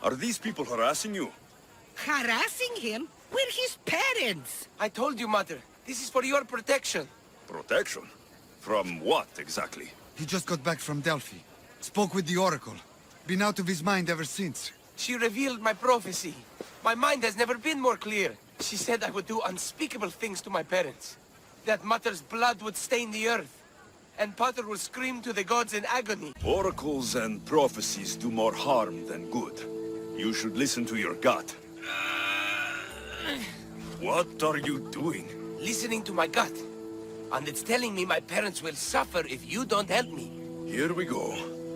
Are these people harassing you? Harassing him? We're his parents! I told you, Mother. This is for your protection. Protection? From what, exactly? He just got back from Delphi. Spoke with the Oracle. Been out of his mind ever since. She revealed my prophecy. My mind has never been more clear. She said I would do unspeakable things to my parents. That Mother's blood would stain the earth. And Pater will scream to the gods in agony. Oracles and prophecies do more harm than good. You should listen to your gut. What are you doing? Listening to my gut. And it's telling me my parents will suffer if you don't help me. Here we go.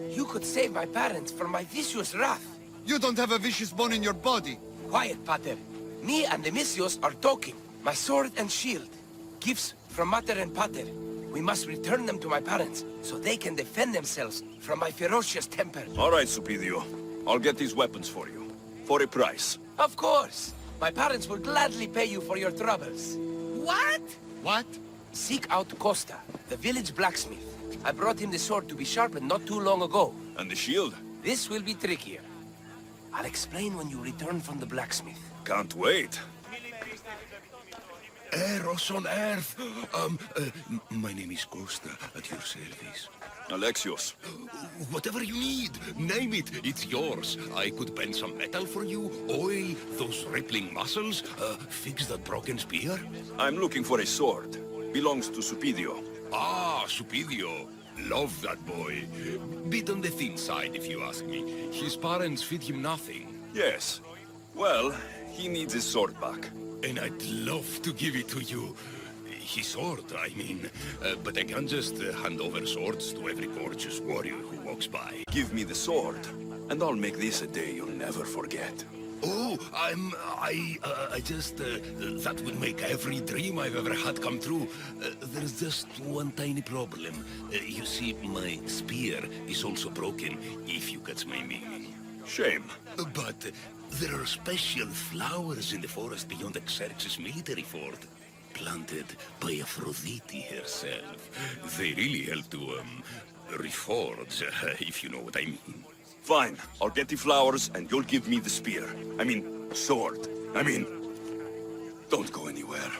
You could save my parents from my vicious wrath. You don't have a vicious bone in your body. Quiet, Pater. Me and Alexios are talking. My sword and shield. Gifts from Mater and Pater. We must return them to my parents, so they can defend themselves from my ferocious temper. All right, Supidio. I'll get these weapons for you. For a price. Of course. My parents will gladly pay you for your troubles. What? What? Seek out Kosta, the village blacksmith. I brought him the sword to be sharpened not too long ago. And the shield? This will be trickier. I'll explain when you return from the blacksmith. Can't wait. Eros on Earth. My name is Kosta, at your service. Alexios. Whatever you need, name it, it's yours. I could bend some metal for you, oil those rippling muscles, fix that broken spear. I'm looking for a sword. Belongs to Supidio. Ah, Supidio. Love that boy. Bit on the thin side, if you ask me. His parents feed him nothing. Yes. Well, he needs his sword back. And I'd love to give it to you. His sword, I mean. But I can't just hand over swords to every gorgeous warrior who walks by. Give me the sword, and I'll make this a day you'll never forget. Oh, that would make every dream I've ever had come true. There's just one tiny problem. You see, my spear is also broken, if you catch my meaning. Shame. But there are special flowers in the forest beyond Xerxes' military fort, planted by Aphrodite herself. They really help to, reforge, if you know what I mean. Fine. I'll get the flowers, and you'll give me the spear. I mean, sword. Don't go anywhere.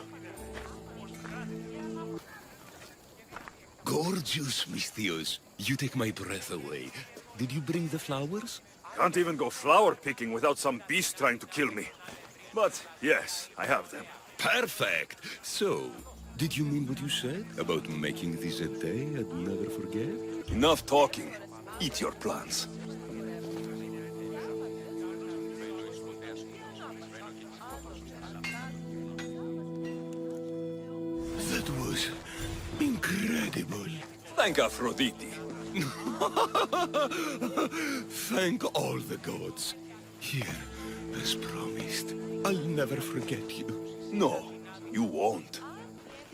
Gorgeous, Timotheos. You take my breath away. Did you bring the flowers? Can't even go flower picking without some beast trying to kill me. But, yes, I have them. Perfect! So, did you mean what you said about making this a day I'd never forget? Enough talking. Eat your plans. That was incredible. Thank Aphrodite. Thank all the gods. Here, as promised, I'll never forget you. No, you won't.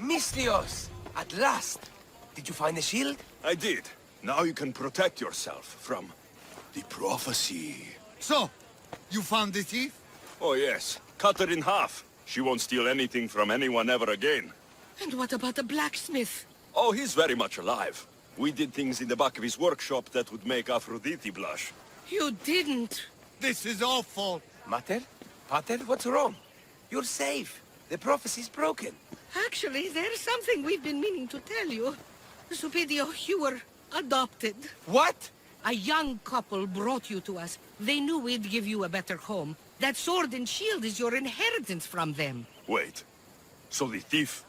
Misthios! At last! Did you find the shield? I did. Now you can protect yourself from the prophecy. So, you found the thief? Oh yes, cut her in half. She won't steal anything from anyone ever again. And what about the blacksmith? Oh, he's very much alive. We did things in the back of his workshop that would make Aphrodite blush. You didn't. This is awful. Mater? Pater, what's wrong? You're safe. The prophecy's broken. Actually, there's something we've been meaning to tell you. Supidio, you were adopted. What? A young couple brought you to us. They knew we'd give you a better home. That sword and shield is your inheritance from them. Wait, so the thief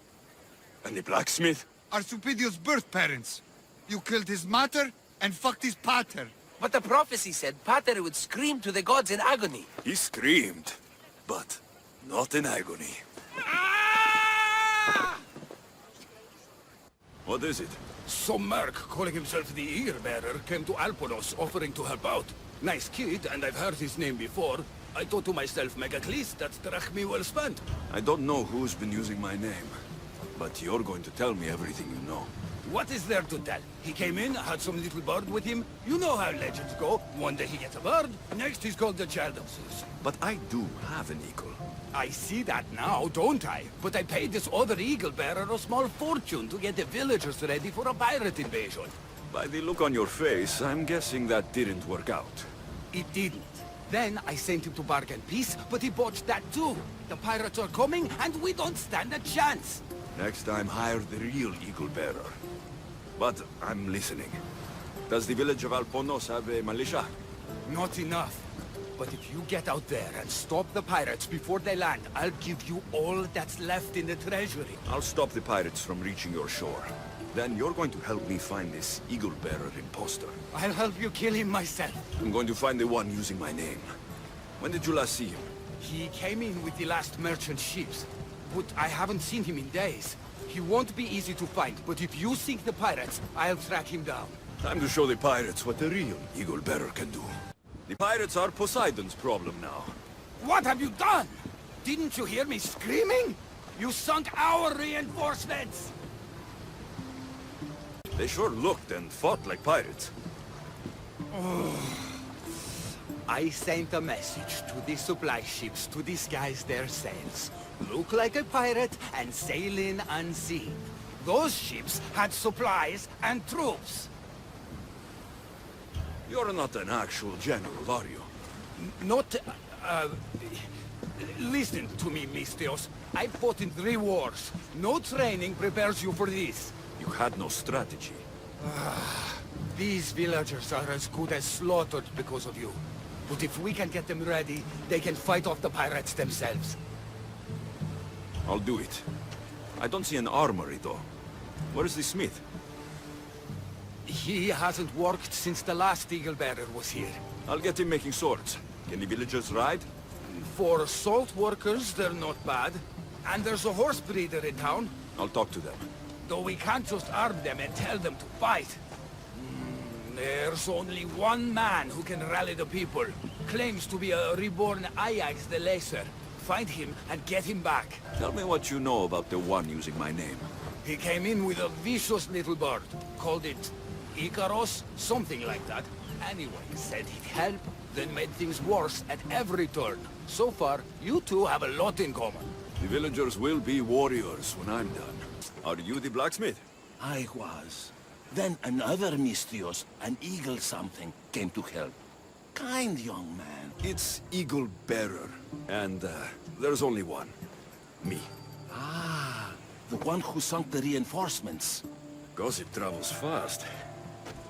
and the blacksmith? Are Supidio's birth parents. You killed his mater and fucked his pater. But the prophecy said Pater would scream to the gods in agony. He screamed, but not in agony. What is it? Some merc calling himself the Ear-Bearer came to Alponos offering to help out. Nice kid, and I've heard his name before. I thought to myself, Megacles, that's drachmi well spent. I don't know who's been using my name, but you're going to tell me everything you know. What is there to tell? He came in, had some little bird with him. You know how legends go. One day he gets a bird, next he's called the child of Zeus. But I do have an eagle. I see that now, don't I? But I paid this other eagle-bearer a small fortune to get the villagers ready for a pirate invasion. By the look on your face, I'm guessing that didn't work out. It didn't. Then I sent him to bargain peace, but he botched that too. The pirates are coming, and we don't stand a chance. Next time, hire the real Eagle Bearer. But I'm listening. Does the village of Alponos have a militia? Not enough. But if you get out there and stop the pirates before they land, I'll give you all that's left in the treasury. I'll stop the pirates from reaching your shore. Then you're going to help me find this Eagle Bearer imposter. I'll help you kill him myself. I'm going to find the one using my name. When did you last see him? He came in with the last merchant ships, but I haven't seen him in days. He won't be easy to find, but if you sink the pirates, I'll track him down. Time to show the pirates what the real Eagle Bearer can do. The pirates are Poseidon's problem now. What have you done? Didn't you hear me screaming? You sunk our reinforcements! They sure looked and fought like pirates. I sent a message to the supply ships to disguise their sails. Look like a pirate and sail in unseen. Those ships had supplies and troops. You're not an actual general, are you? Not, listen to me, Mistios. I fought in 3 wars. No training prepares you for this. You had no strategy. These villagers are as good as slaughtered because of you. But if we can get them ready, they can fight off the pirates themselves. I'll do it. I don't see an armory, though. Where's the smith? He hasn't worked since the last Eagle Bearer was here. I'll get him making swords. Can the villagers ride? For salt workers, they're not bad. And there's a horse breeder in town. I'll talk to them. Though we can't just arm them and tell them to fight. There's only one man who can rally the people. Claims to be a reborn Ajax the Lesser. Find him and get him back. Tell me what you know about the one using my name. He came in with a vicious little bird. Called it Icaros, something like that. Anyway, said he'd help, then made things worse at every turn. So far, you two have a lot in common. The villagers will be warriors when I'm done. Are you the blacksmith? I was. Then another Mistios, an eagle something, came to help. Kind young man. It's Eagle Bearer. And, there's only one. Me. Ah, the one who sunk the reinforcements. Gossip travels fast.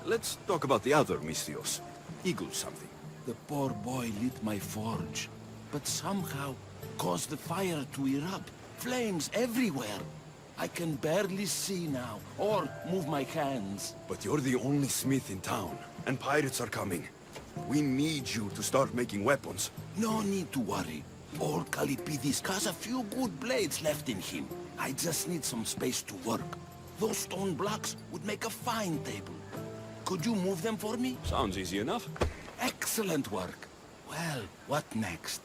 Let's talk about the other Mistios. Eagle something. The poor boy lit my forge, but somehow caused the fire to erupt. Flames everywhere. I can barely see now, or move my hands. But you're the only smith in town, and pirates are coming. We need you to start making weapons. No need to worry. Old Alkibiades has a few good blades left in him. I just need some space to work. Those stone blocks would make a fine table. Could you move them for me? Sounds easy enough. Excellent work. Well, what next?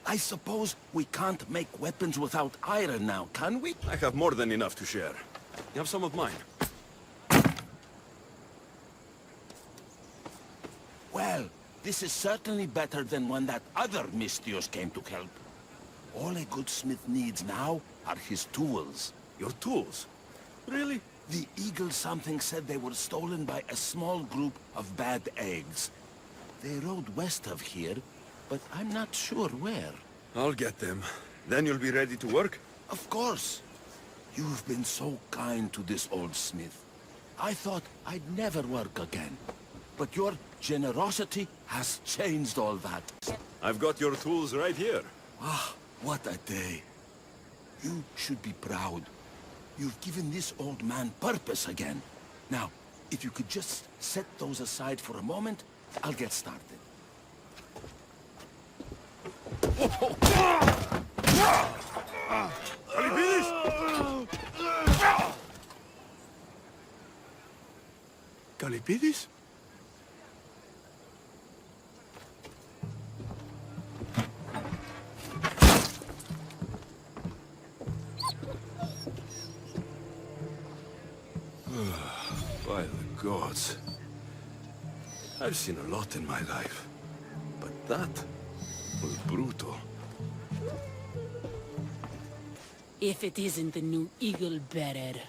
I suppose we can't make weapons without iron now, can we? I have more than enough to share. You have some of mine. Well, this is certainly better than when that other Mistios came to help. All a good smith needs now are his tools. Your tools? Really? The Eagle something said they were stolen by a small group of bad eggs. They rode west of here, but I'm not sure where. I'll get them. Then you'll be ready to work? Of course. You've been so kind to this old smith. I thought I'd never work again. But your generosity has changed all that. I've got your tools right here. Ah, what a day. You should be proud. You've given this old man purpose again. Now, if you could just set those aside for a moment, I'll get started. Alkibiades! Alkibiades? By the gods. I've seen a lot in my life, but that was brutal. If it isn't the new Eagle Bearer.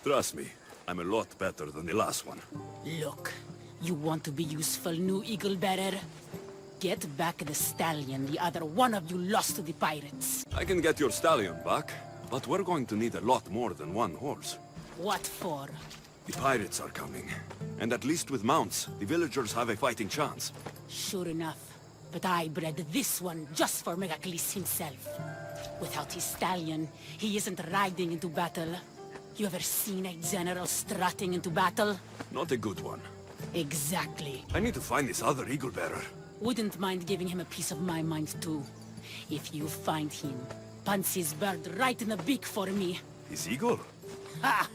Trust me, I'm a lot better than the last one. Look, you want to be useful, new Eagle Bearer? Get back the stallion the other one of you lost to the pirates. I can get your stallion back, but we're going to need a lot more than one horse. What for? The pirates are coming, and at least with mounts, the villagers have a fighting chance. Sure enough. But I bred this one just for Megacles himself. Without his stallion, he isn't riding into battle. You ever seen a general strutting into battle? Not a good one. Exactly. I need to find this other eagle bearer. Wouldn't mind giving him a piece of my mind too. If you find him, punch his bird right in the beak for me. His eagle? Ha!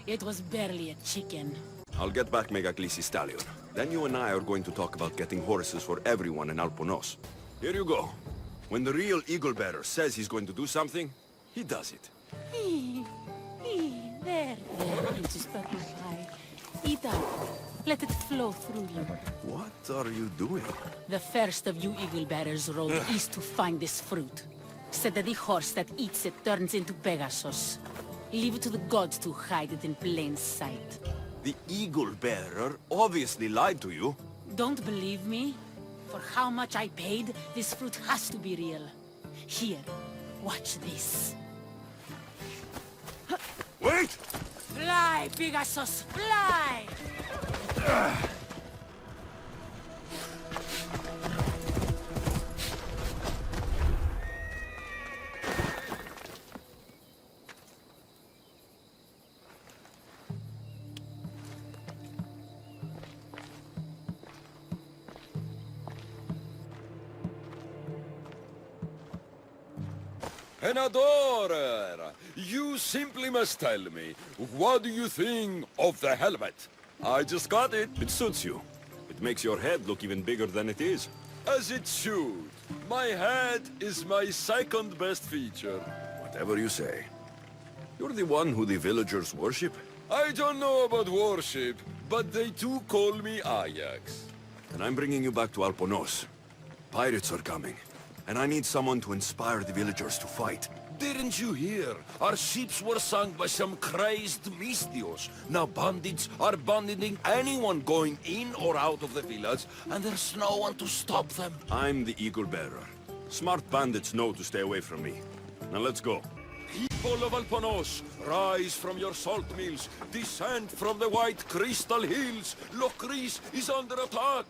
It was barely a chicken. I'll get back Megacles' stallion. Then you and I are going to talk about getting horses for everyone in Alponos. Here you go. When the real eagle bearer says he's going to do something, he does it. There, Princess Purple Pie. Eat up. Let it flow through you. What are you doing? The first of you eagle bearers rode east to find this fruit. Said that the horse that eats it turns into Pegasus. Leave it to the gods to hide it in plain sight. The eagle bearer obviously lied to you. Don't believe me? For how much I paid, this fruit has to be real. Here, watch this. Wait! Fly, Pegasus, fly! An adorer! You simply must tell me, what do you think of the helmet? I just got it. It suits you. It makes your head look even bigger than it is. As it should. My head is my second best feature. Whatever you say. You're the one who the villagers worship? I don't know about worship, but they do call me Ajax. And I'm bringing you back to Alponos. Pirates are coming. And I need someone to inspire the villagers to fight. Didn't you hear? Our ships were sunk by some crazed Mystios. Now bandits are banditing anyone going in or out of the village, and there's no one to stop them. I'm the eagle bearer. Smart bandits know to stay away from me. Now let's go. People of Alponos, rise from your salt mills, descend from the white crystal hills. Lokris is under attack.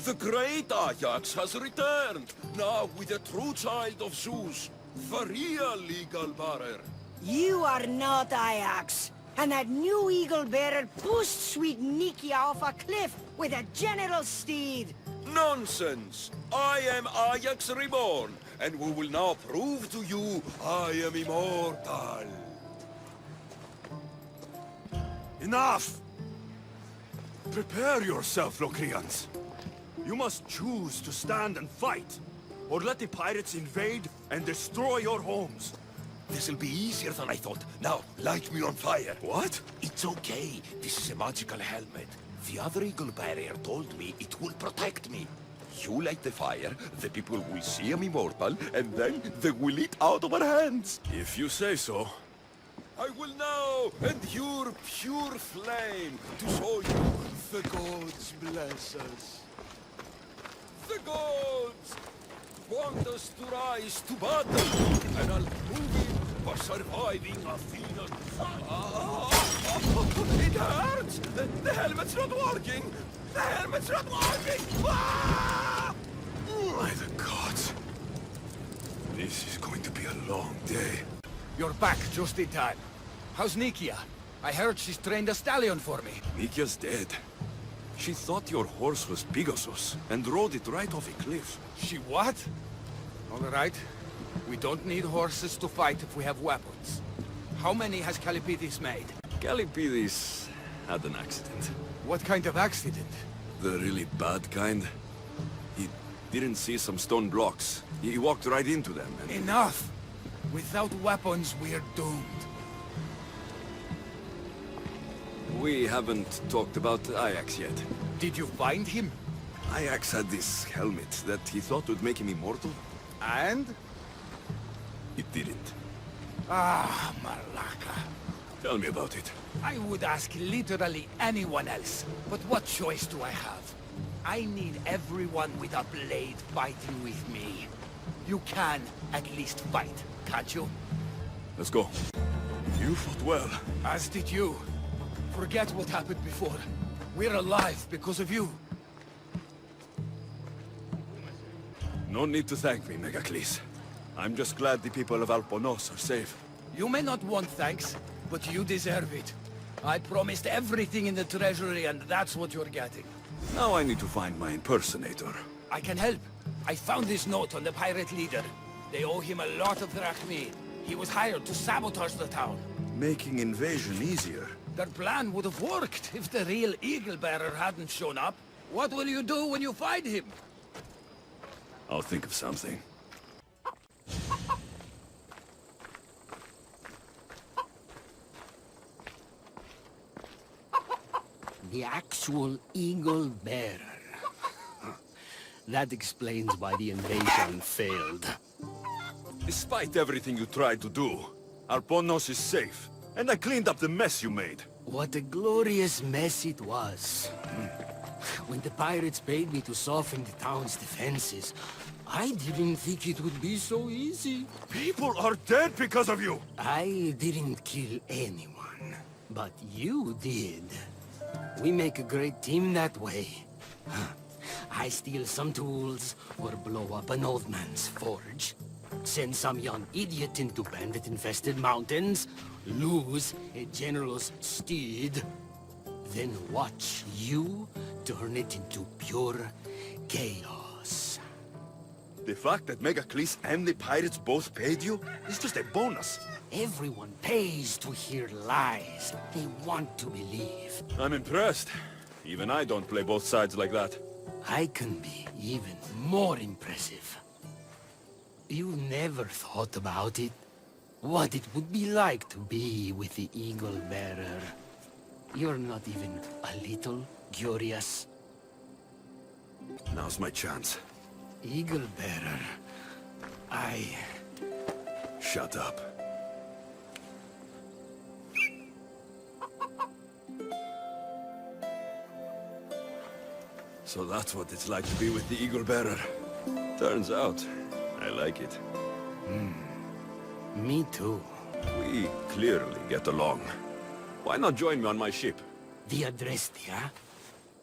The great Ajax has returned, now with a true child of Zeus, the real eagle bearer. You are not Ajax, and that new eagle bearer pushed sweet Nikia off a cliff with a general steed. Nonsense! I am Ajax reborn, and we will now prove to you I am immortal. Enough! Prepare yourself, Locrians. You must choose to stand and fight, or let the pirates invade and destroy your homes. This'll be easier than I thought. Now, light me on fire. What? It's okay. This is a magical helmet. The other eagle barrier told me it will protect me. You light the fire, the people will see I'm immortal, and then they will eat out of our hands. If you say so. I will now endure pure flame to show you the gods bless us. The gods want us to rise to battle, and I'll prove it by surviving Athena. It hurts! The helmet's not working! The helmet's not working! Ah! By the gods. This is going to be a long day. You're back just in time. How's Nikia? I heard she's trained a stallion for me. Nikia's dead. She thought your horse was Pegasus, and rode it right off a cliff. She what? All right. We don't need horses to fight if we have weapons. How many has Alkibiades made? Alkibiades had an accident. What kind of accident? The really bad kind. He didn't see some stone blocks. He walked right into them and... Enough! Without weapons, we're doomed. We haven't talked about Ajax yet. Did you find him? Ajax had this helmet that he thought would make him immortal. And? It didn't. Ah, Malaka. Tell me about it. I would ask literally anyone else, but what choice do I have? I need everyone with a blade fighting with me. You can at least fight, can't you? Let's go. You fought well. As did you. Forget what happened before. We're alive because of you. No need to thank me, Megacles. I'm just glad the people of Alponos are safe. You may not want thanks, but you deserve it. I promised everything in the treasury, and that's what you're getting. Now I need to find my impersonator. I can help. I found this note on the pirate leader. They owe him a lot of drachmi. He was hired to sabotage the town. Making invasion easier. Their plan would have worked if the real Eagle-bearer hadn't shown up. What will you do when you find him? I'll think of something. The actual Eagle-bearer. That explains why the invasion failed. Despite everything you tried to do, Alponos is safe. And I cleaned up the mess you made. What a glorious mess it was. When the pirates paid me to soften the town's defenses, I didn't think it would be so easy. People are dead because of you! I didn't kill anyone, but you did. We make a great team that way. I steal some tools, or blow up an old man's forge. Send some young idiot into bandit-infested mountains, lose a general's steed, then watch you turn it into pure chaos. The fact that Megacles and the pirates both paid you is just a bonus. Everyone pays to hear lies. They want to believe. I'm impressed. Even I don't play both sides like that. I can be even more impressive. You never thought about it? What it would be like to be with the Eagle-bearer. You're not even a little curious. Now's my chance. Eagle-bearer... Shut up. So that's what it's like to be with the Eagle-bearer. Turns out, I like it. Me too. We clearly get along. Why not join me on my ship? The Adrestia?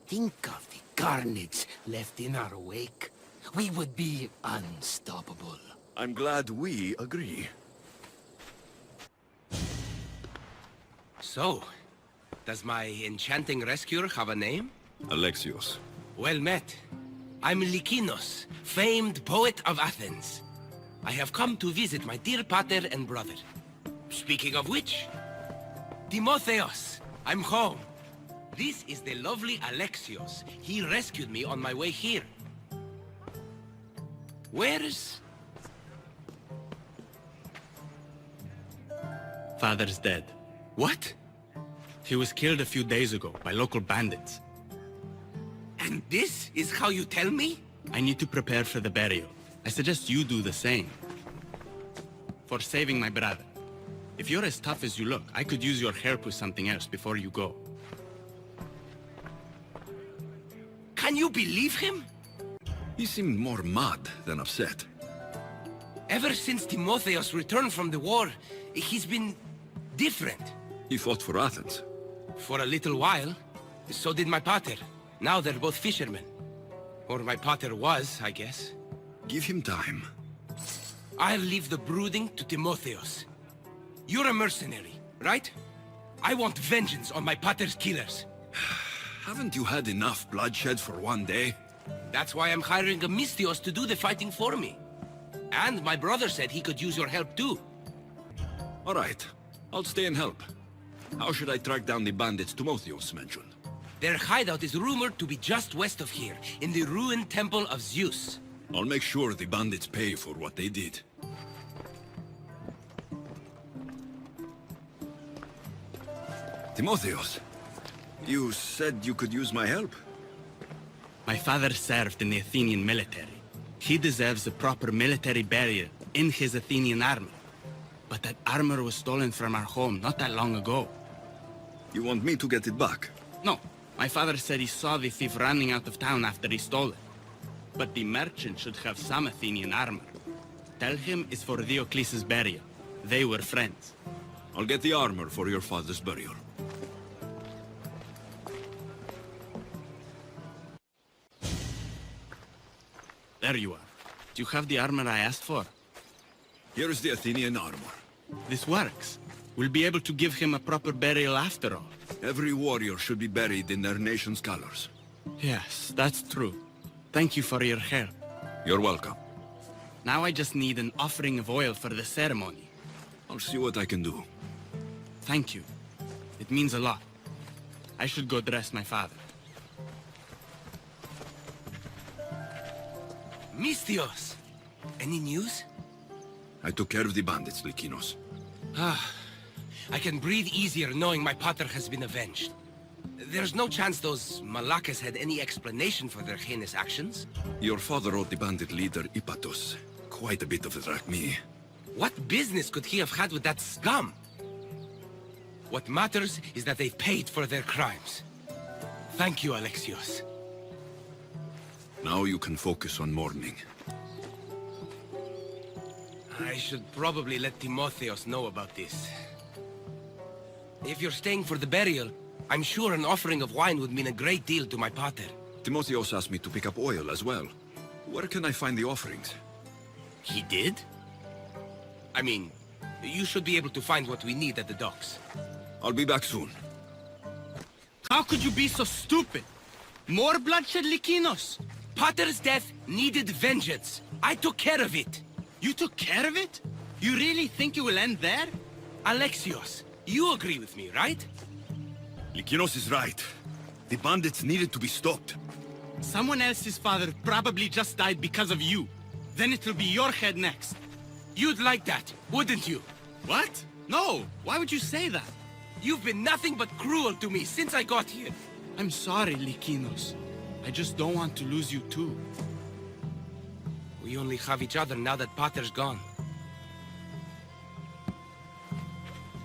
Think of the carnage left in our wake. We would be unstoppable. I'm glad we agree. So, does my enchanting rescuer have a name? Alexios. Well met. I'm Lykinos, famed poet of Athens. I have come to visit my dear pater and brother. Speaking of which, Timotheos, I'm home. This is the lovely Alexios. He rescued me on my way here. Where's... Father's dead. What? He was killed a few days ago by local bandits. And this is how you tell me? I need to prepare for the burial. I suggest you do the same. For saving my brother. If you're as tough as you look, I could use your help with something else before you go. Can you believe him? He seemed more mad than upset. Ever since Timotheos returned from the war, he's been different. He fought for Athens. For a little while, so did my pater. Now they're both fishermen. Or my pater was, I guess. Give him time. I'll leave the brooding to Timotheos. You're a mercenary, right? I want vengeance on my pater's killers. Haven't you had enough bloodshed for one day? That's why I'm hiring a Mystios to do the fighting for me. And my brother said he could use your help too. All right. I'll stay and help. How should I track down the bandits Timotheos mentioned? Their hideout is rumored to be just west of here, in the ruined temple of Zeus. I'll make sure the bandits pay for what they did. Timotheos, you said you could use my help? My father served in the Athenian military. He deserves a proper military burial in his Athenian armor. But that armor was stolen from our home not that long ago. You want me to get it back? No. My father said he saw the thief running out of town after he stole it. But the merchant should have some Athenian armor. Tell him it's for Diocles' burial. They were friends. I'll get the armor for your father's burial. There you are. Do you have the armor I asked for? Here is the Athenian armor. This works. We'll be able to give him a proper burial after all. Every warrior should be buried in their nation's colors. Yes, that's true. Thank you for your help. You're welcome. Now I just need an offering of oil for the ceremony. I'll see what I can do. Thank you. It means a lot. I should go dress my father. Misthios! Any news? I took care of the bandits, Lykinos. I can breathe easier knowing my pater has been avenged. There's no chance those Malakas had any explanation for their heinous actions? Your father owed the bandit leader Ipatos quite a bit of a drachmae. What business could he have had with that scum? What matters is that they've paid for their crimes. Thank you, Alexios. Now you can focus on mourning. I should probably let Timotheos know about this. If you're staying for the burial, I'm sure an offering of wine would mean a great deal to my pater. Timotheos asked me to pick up oil as well. Where can I find the offerings? He did? I mean, you should be able to find what we need at the docks. I'll be back soon. How could you be so stupid? More bloodshed, Lykinos? Pater's death needed vengeance. I took care of it. You took care of it? You really think it will end there? Alexios, you agree with me, right? Lykinos is right. The bandits needed to be stopped. Someone else's father probably just died because of you. Then it'll be your head next. You'd like that, wouldn't you? What? No! Why would you say that? You've been nothing but cruel to me since I got here. I'm sorry, Lykinos. I just don't want to lose you too. We only have each other now that Pater's gone.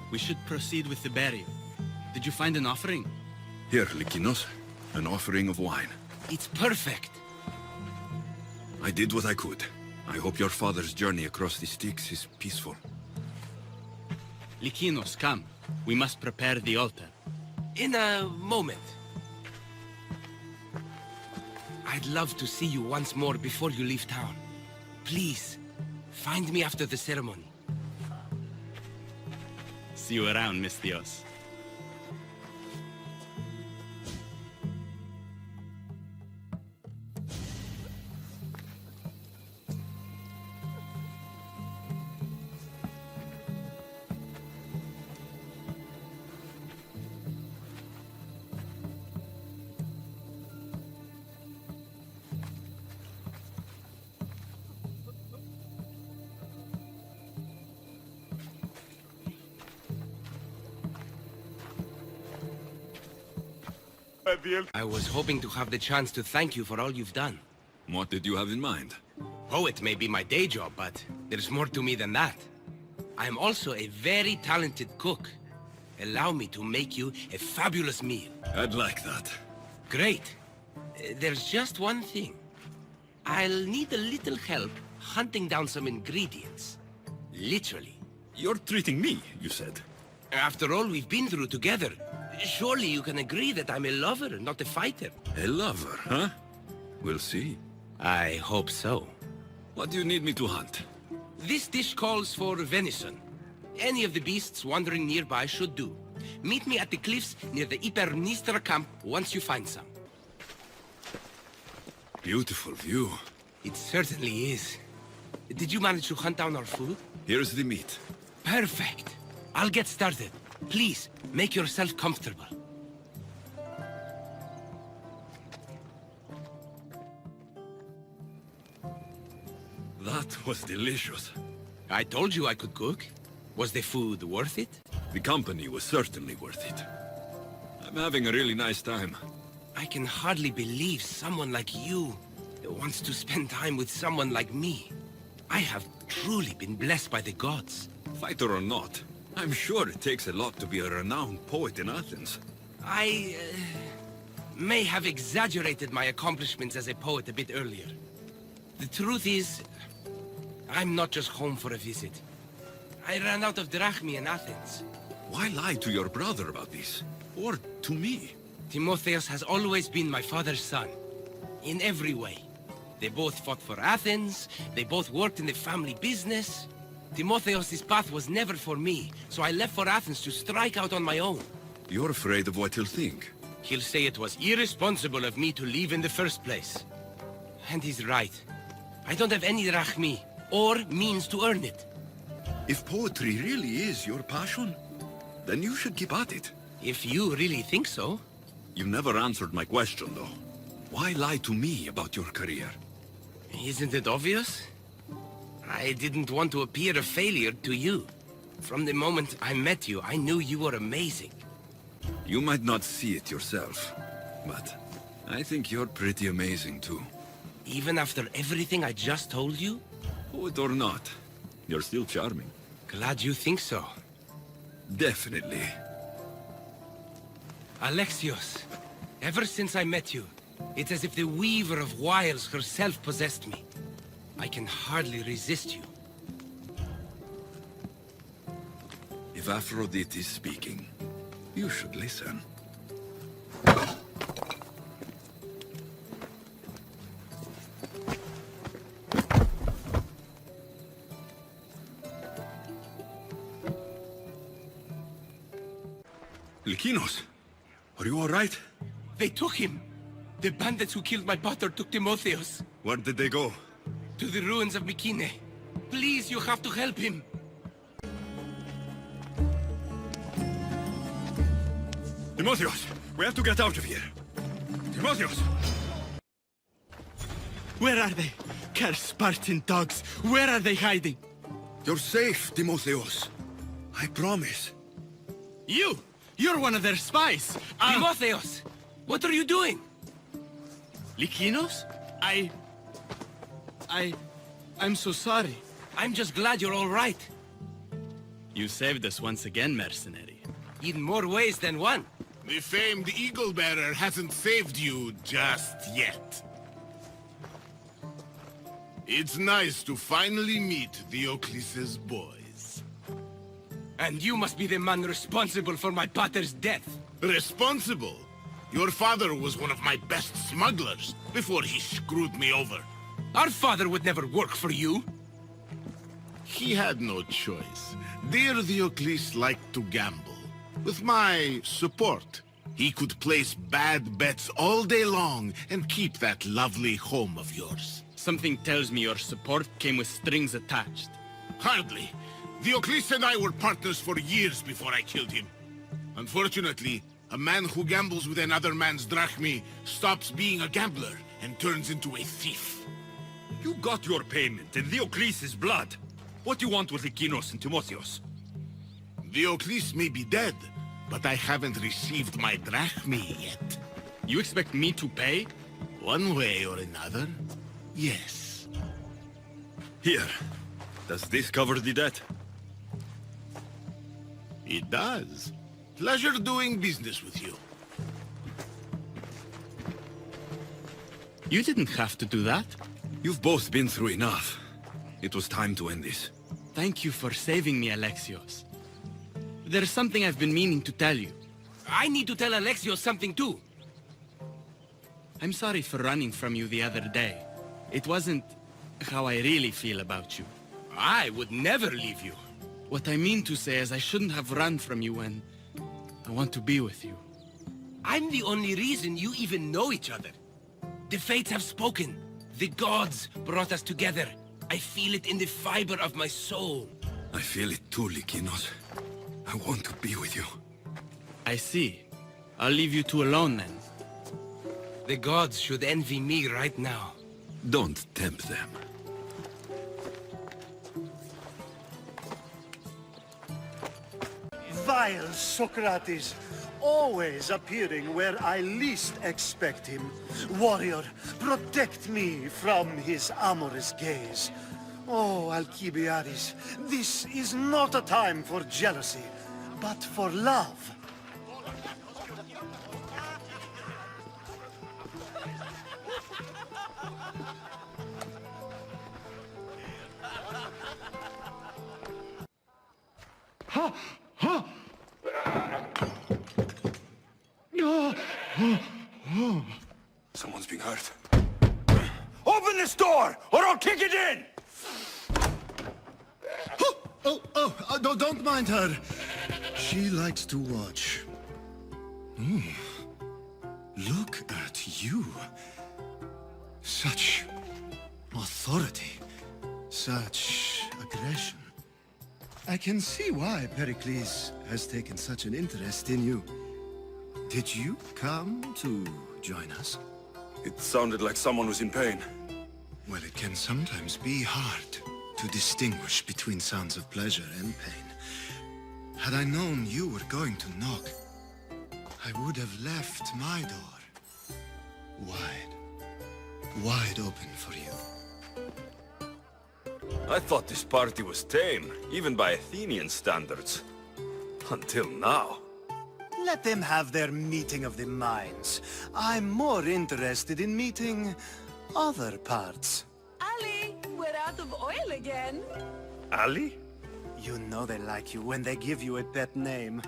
We should proceed with the burial. Did you find an offering? Here, Lykinos, an offering of wine. It's perfect. I did what I could. I hope your father's journey across the Styx is peaceful. Lykinos, come. We must prepare the altar. In a moment. I'd love to see you once more before you leave town. Please, find me after the ceremony. See you around, Misthios. I was hoping to have the chance to thank you for all you've done. What did you have in mind? Poet may be my day job, but there's more to me than that. I am also a very talented cook. Allow me to make you a fabulous meal. I'd like that. Great. There's just one thing. I'll need a little help hunting down some ingredients. Literally. You're treating me, you said. After all we've been through together, surely you can agree that I'm a lover, not a fighter. A lover, huh? We'll see. I hope so. What do you need me to hunt? This dish calls for venison. Any of the beasts wandering nearby should do. Meet me at the cliffs near the Hypermnestra camp once you find some. Beautiful view. It certainly is. Did you manage to hunt down our food? Here's the meat. Perfect. I'll get started. Please, make yourself comfortable. That was delicious. I told you I could cook. Was the food worth it? The company was certainly worth it. I'm having a really nice time. I can hardly believe someone like you wants to spend time with someone like me. I have truly been blessed by the gods. Fighter or not, I'm sure it takes a lot to be a renowned poet in Athens. I may have exaggerated my accomplishments as a poet a bit earlier. The truth is, I'm not just home for a visit. I ran out of drachmi in Athens. Why lie to your brother about this? Or to me? Timotheos has always been my father's son. In every way. They both fought for Athens, they both worked in the family business. Timotheos' path was never for me, so I left for Athens to strike out on my own. You're afraid of what he'll think. He'll say it was irresponsible of me to leave in the first place. And he's right. I don't have any drachmi, or means to earn it. If poetry really is your passion, then you should keep at it. If you really think so. You never answered my question, though. Why lie to me about your career? Isn't it obvious? I didn't want to appear a failure to you. From the moment I met you, I knew you were amazing. You might not see it yourself, but I think you're pretty amazing, too. Even after everything I just told you? Poet or not, you're still charming. Glad you think so. Definitely. Alexios, ever since I met you, it's as if the Weaver of Wiles herself possessed me. I can hardly resist you. If Aphrodite is speaking, you should listen. Lykinos, are you all right? They took him. The bandits who killed my brother took Timotheos. Where did they go? To the ruins of Mykkine. Please, you have to help him. Timotheos, we have to get out of here. Timotheos! Where are they? Cursed Spartan dogs! Where are they hiding? You're safe, Timotheos. I promise. You're one of their spies! Timotheos! What are you doing? Lykinos? I'm so sorry. I'm just glad you're all right. You saved us once again, mercenary. In more ways than one. The famed Eagle Bearer hasn't saved you just yet. It's nice to finally meet Diocles' boys. And you must be the man responsible for my pater's death. Responsible? Your father was one of my best smugglers before he screwed me over. Our father would never work for you. He had no choice. Dear Diocles liked to gamble. With my support, he could place bad bets all day long and keep that lovely home of yours. Something tells me your support came with strings attached. Hardly. Diocles and I were partners for years before I killed him. Unfortunately, a man who gambles with another man's drachmi stops being a gambler and turns into a thief. You got your payment in Diocles' blood. What do you want with Lykinos and Timotheos? Diocles may be dead, but I haven't received my drachmi yet. You expect me to pay? One way or another, yes. Here. Does this cover the debt? It does. Pleasure doing business with you. You didn't have to do that. You've both been through enough. It was time to end this. Thank you for saving me, Alexios. There's something I've been meaning to tell you. I need to tell Alexios something too. I'm sorry for running from you the other day. It wasn't how I really feel about you. I would never leave you. What I mean to say is I shouldn't have run from you when I want to be with you. I'm the only reason you even know each other. The fates have spoken. The gods brought us together. I feel it in the fiber of my soul. I feel it too, Lykinos. I want to be with you. I see. I'll leave you two alone then. The gods should envy me right now. Don't tempt them. Vile Socrates, always appearing where I least expect him. Warrior, protect me from his amorous gaze. Oh, Alkibiades, this is not a time for jealousy, but for love. Someone's being hurt. Open this door, or I'll kick it in! Don't mind her. She likes to watch. Look at you. Such authority. Such aggression. I can see why Pericles has taken such an interest in you. Did you come to join us? It sounded like someone was in pain. Well, it can sometimes be hard to distinguish between sounds of pleasure and pain. Had I known you were going to knock, I would have left my door wide open for you. I thought this party was tame, even by Athenian standards. Until now. Let them have their meeting of the minds. I'm more interested in meeting other parts. Ali, we're out of oil again. Ali? You know they like you when they give you a pet name.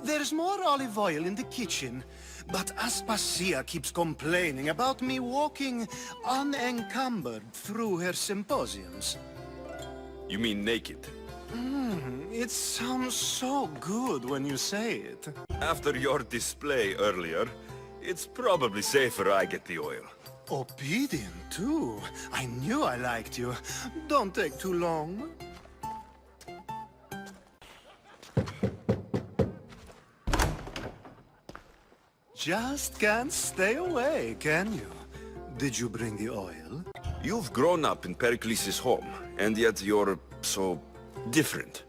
There's more olive oil in the kitchen, but Aspasia keeps complaining about me walking unencumbered through her symposiums. You mean naked? It sounds so good when you say it. After your display earlier, it's probably safer I get the oil. Obedient, too. I knew I liked you. Don't take too long. Just can't stay away, can you? Did you bring the oil? You've grown up in Pericles' home, and yet you're so different.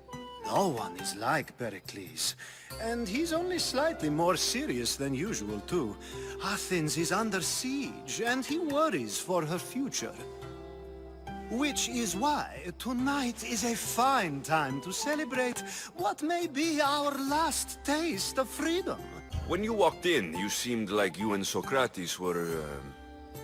No one is like Pericles. And he's only slightly more serious than usual, too. Athens is under siege, and he worries for her future. Which is why tonight is a fine time to celebrate what may be our last taste of freedom. When you walked in, you seemed like you and Socrates were,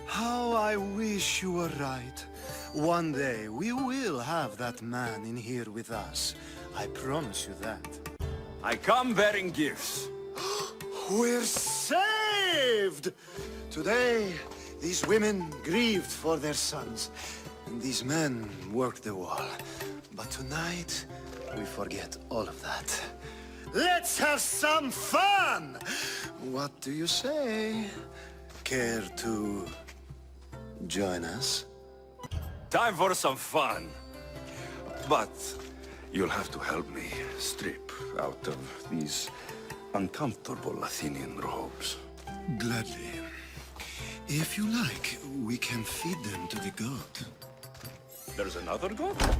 How I wish you were right. One day we will have that man in here with us. I promise you that. I come bearing gifts. We're saved! Today, these women grieved for their sons, and these men worked the wall. But tonight, we forget all of that. Let's have some fun! What do you say? Care to join us? Time for some fun. But you'll have to help me strip out of these uncomfortable Athenian robes. Gladly. If you like, we can feed them to the god. There's another god?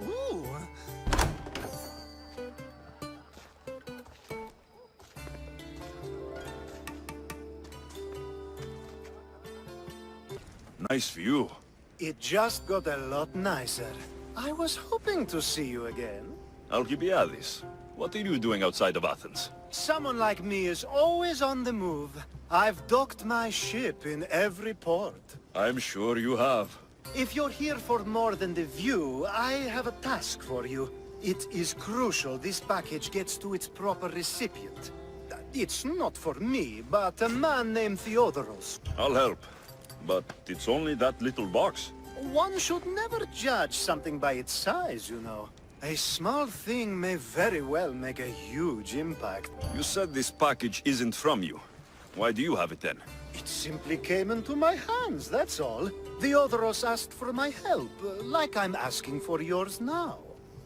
Ooh. Nice view. It just got a lot nicer. I was hoping to see you again. Alkibiades, what are you doing outside of Athens? Someone like me is always on the move. I've docked my ship in every port. I'm sure you have. If you're here for more than the view, I have a task for you. It is crucial this package gets to its proper recipient. It's not for me, but a man named Theodoros. I'll help. But it's only that little box. One should never judge something by its size, you know. A small thing may very well make a huge impact. You said this package isn't from you. Why do you have it then? It simply came into my hands, that's all. Theodoros asked for my help, like I'm asking for yours now.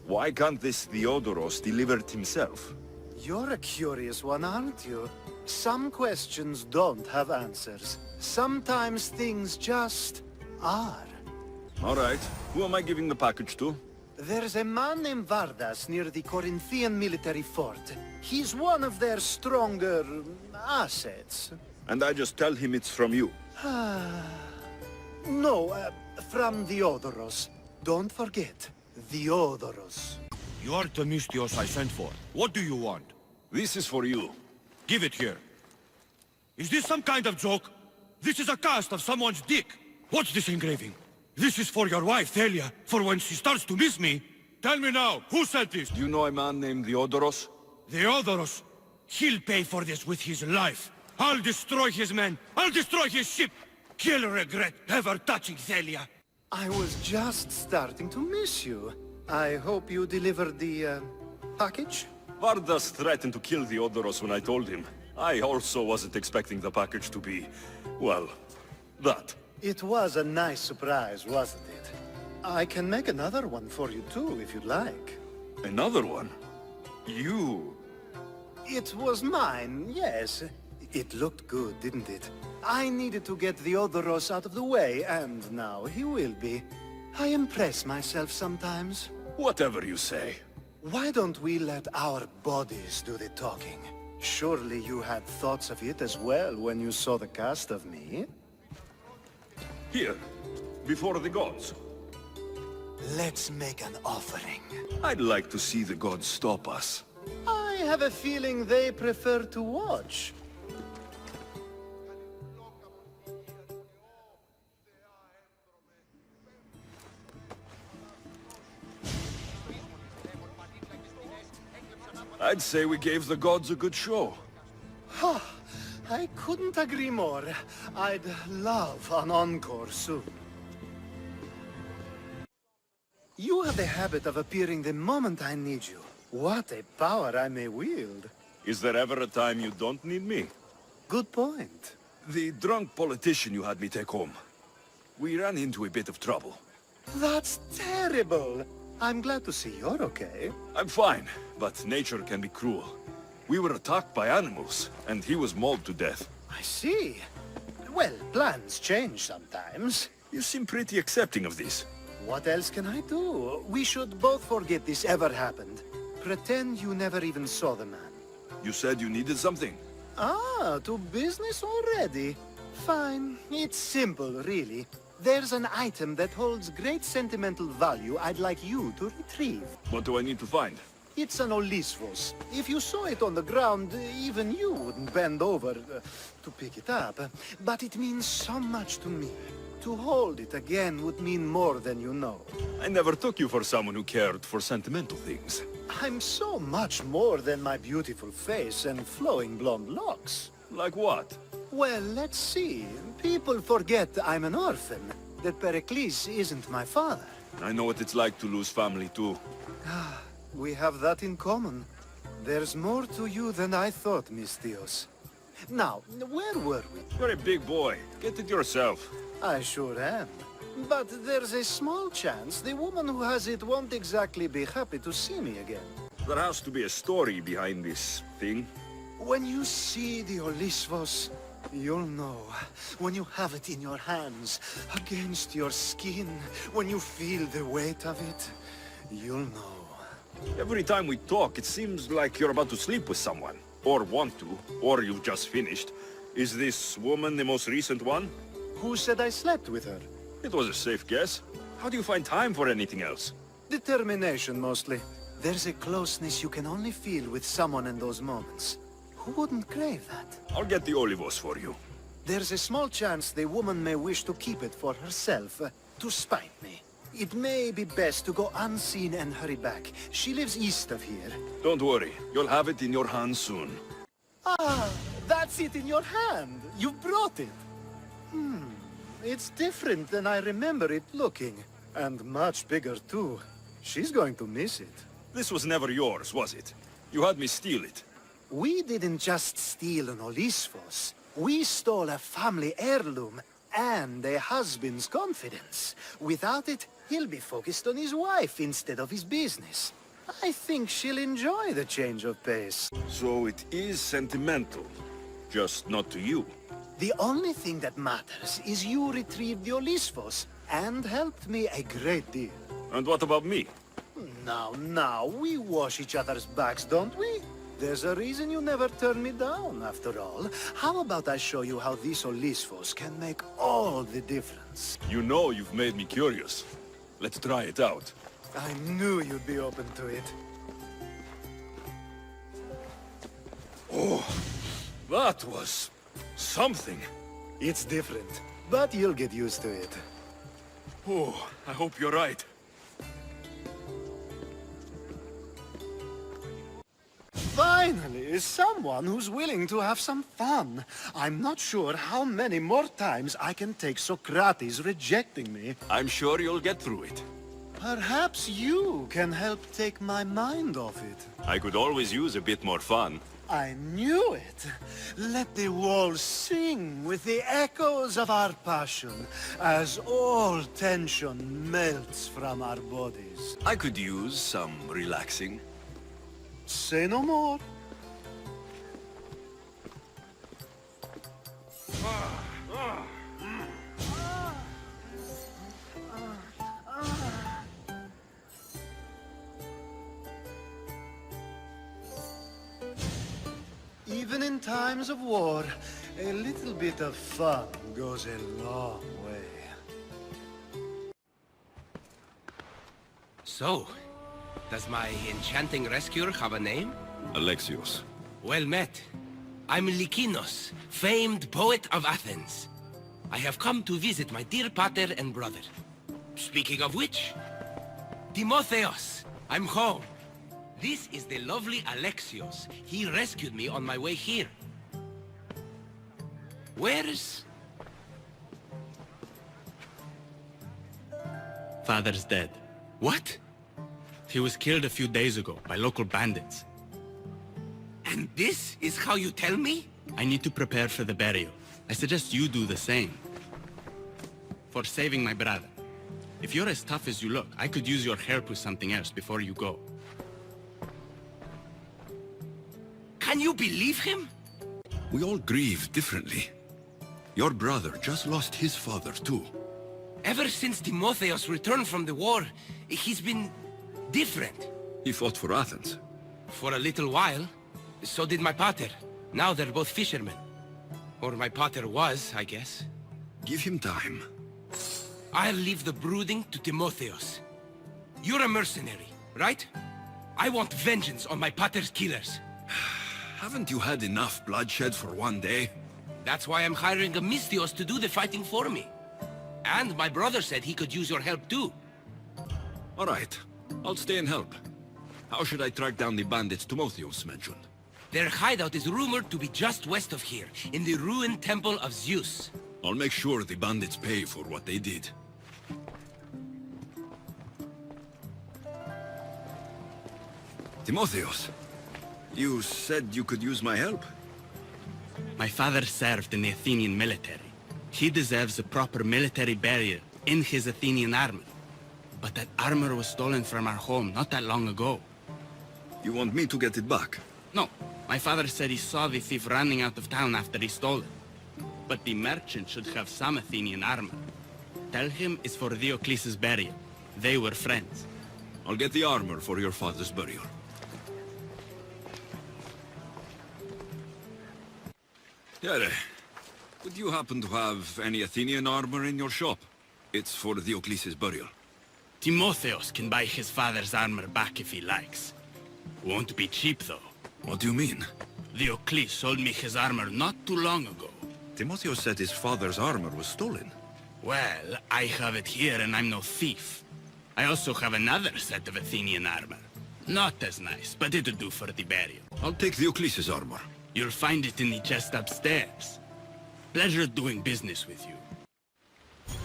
Why can't this Theodoros deliver it himself? You're a curious one, aren't you? Some questions don't have answers. Sometimes things just are. All right. Who am I giving the package to? There's a man named Vardas near the Corinthian military fort. He's one of their stronger assets. and I just tell him it's from you. No, from Theodoros. Don't forget, Theodoros. You are Timotheos I sent for. What do you want? This is for you. Give it here. Is this some kind of joke? This is a cast of someone's dick. What's this engraving? This is for your wife, Thalia, for when she starts to miss me. Tell me now, who said this? Do you know a man named Theodoros? Theodoros? He'll pay for this with his life. I'll destroy his men. I'll destroy his ship. He'll regret ever touching Thalia. I was just starting to miss you. I hope you delivered the, package? Vardas threatened to kill Theodoros when I told him. I also wasn't expecting the package to be, well, that. It was a nice surprise, wasn't it? I can make another one for you too, if you'd like. Another one? You... It was mine, yes. It looked good, didn't it? I needed to get Theodoros out of the way, and now he will be. I impress myself sometimes. Whatever you say. Why don't we let our bodies do the talking? Surely you had thoughts of it as well when you saw the cast of me? Here, before the gods. Let's make an offering. I'd like to see the gods stop us. I have a feeling they prefer to watch. I'd say we gave the gods a good show. I couldn't agree more. I'd love an encore soon. You have a habit of appearing the moment I need you. What a power I may wield. Is there ever a time you don't need me? Good point. The drunk politician you had me take home. We ran into a bit of trouble. That's terrible. I'm glad to see you're okay. I'm fine, but nature can be cruel. We were attacked by animals, and he was mauled to death. I see. Well, plans change sometimes. You seem pretty accepting of this. What else can I do? We should both forget this ever happened. Pretend you never even saw the man. You said you needed something. Ah, to business already? Fine. It's simple, really. There's an item that holds great sentimental value I'd like you to retrieve. What do I need to find? It's an Olysvos. If you saw it on the ground, even you wouldn't bend over to pick it up. But it means so much to me. To hold it again would mean more than you know. I never took you for someone who cared for sentimental things. I'm so much more than my beautiful face and flowing blonde locks. Like what? Well, let's see. People forget I'm an orphan, that Pericles isn't my father. I know what it's like to lose family too. We have that in common. There's more to you than I thought, Misthios. Now, where were we? You're a big boy. Get it yourself. I sure am. But there's a small chance the woman who has it won't exactly be happy to see me again. There has to be a story behind this thing. When you see the Olysvos, you'll know. When you have it in your hands, against your skin, when you feel the weight of it, you'll know. Every time we talk, it seems like you're about to sleep with someone. Or want to, or you've just finished. Is this woman the most recent one? Who said I slept with her? It was a safe guess. How do you find time for anything else? Determination, mostly. There's a closeness you can only feel with someone in those moments. Who wouldn't crave that? I'll get the Olivos for you. There's a small chance the woman may wish to keep it for herself, to spite me. It may be best to go unseen and hurry back. She lives east of here. Don't worry. You'll have it in your hands soon. Ah, that's it in your hand. You brought it. It's different than I remember it looking. And much bigger, too. She's going to miss it. This was never yours, was it? You had me steal it. We didn't just steal an Olysvos. We stole a family heirloom and a husband's confidence. Without it, he'll be focused on his wife instead of his business. I think she'll enjoy the change of pace. So it is sentimental. Just not to you. The only thing that matters is you retrieved the Olysvos and helped me a great deal. And what about me? Now, we wash each other's backs, don't we? There's a reason you never turned me down, after all. How about I show you how these Olisfos can make all the difference? You know you've made me curious. Let's try it out. I knew you'd be open to it. Oh, that was something. It's different, but you'll get used to it. Oh, I hope you're right. Finally, someone who's willing to have some fun. I'm not sure how many more times I can take Socrates rejecting me. I'm sure you'll get through it. Perhaps you can help take my mind off it. I could always use a bit more fun. I knew it. Let the walls sing with the echoes of our passion as all tension melts from our bodies. I could use some relaxing. Say no more. Even in times of war, a little bit of fun goes a long way. So, does my enchanting rescuer have a name? Alexios. Well met. I'm Lykinos, famed poet of Athens. I have come to visit my dear pater and brother. Speaking of which, Timotheos, I'm home. This is the lovely Alexios. He rescued me on my way here. Where's... Father's dead. What? He was killed a few days ago by local bandits. And this is how you tell me? I need to prepare for the burial. I suggest you do the same. For saving my brother. If you're as tough as you look, I could use your help with something else before you go. Can you believe him? We all grieve differently. Your brother just lost his father, too. Ever since Timotheos returned from the war, he's been different. He fought for Athens. For a little while. So did my pater. Now they're both fishermen. Or my pater was, I guess. Give him time. I'll leave the brooding to Timotheos. You're a mercenary, right? I want vengeance on my pater's killers. Haven't you had enough bloodshed for one day? That's why I'm hiring a Misthios to do the fighting for me. And my brother said he could use your help too. All right. I'll stay and help. How should I track down the bandits Timotheos mentioned? Their hideout is rumored to be just west of here, in the ruined temple of Zeus. I'll make sure the bandits pay for what they did. Timotheos, you said you could use my help? My father served in the Athenian military. He deserves a proper military burial in his Athenian armor. But that armor was stolen from our home not that long ago. You want me to get it back? No. My father said he saw the thief running out of town after he stole it. But the merchant should have some Athenian armor. Tell him it's for Diocles' burial. They were friends. I'll get the armor for your father's burial. Here, would you happen to have any Athenian armor in your shop? It's for Diocles' burial. Timotheos can buy his father's armor back if he likes. Won't be cheap, though. What do you mean? Diocles sold me his armor not too long ago. Timotheos said his father's armor was stolen. Well, I have it here and I'm no thief. I also have another set of Athenian armor. Not as nice, but it'll do for the burial. I'll take Diocles' armor. You'll find it in the chest upstairs. Pleasure doing business with you.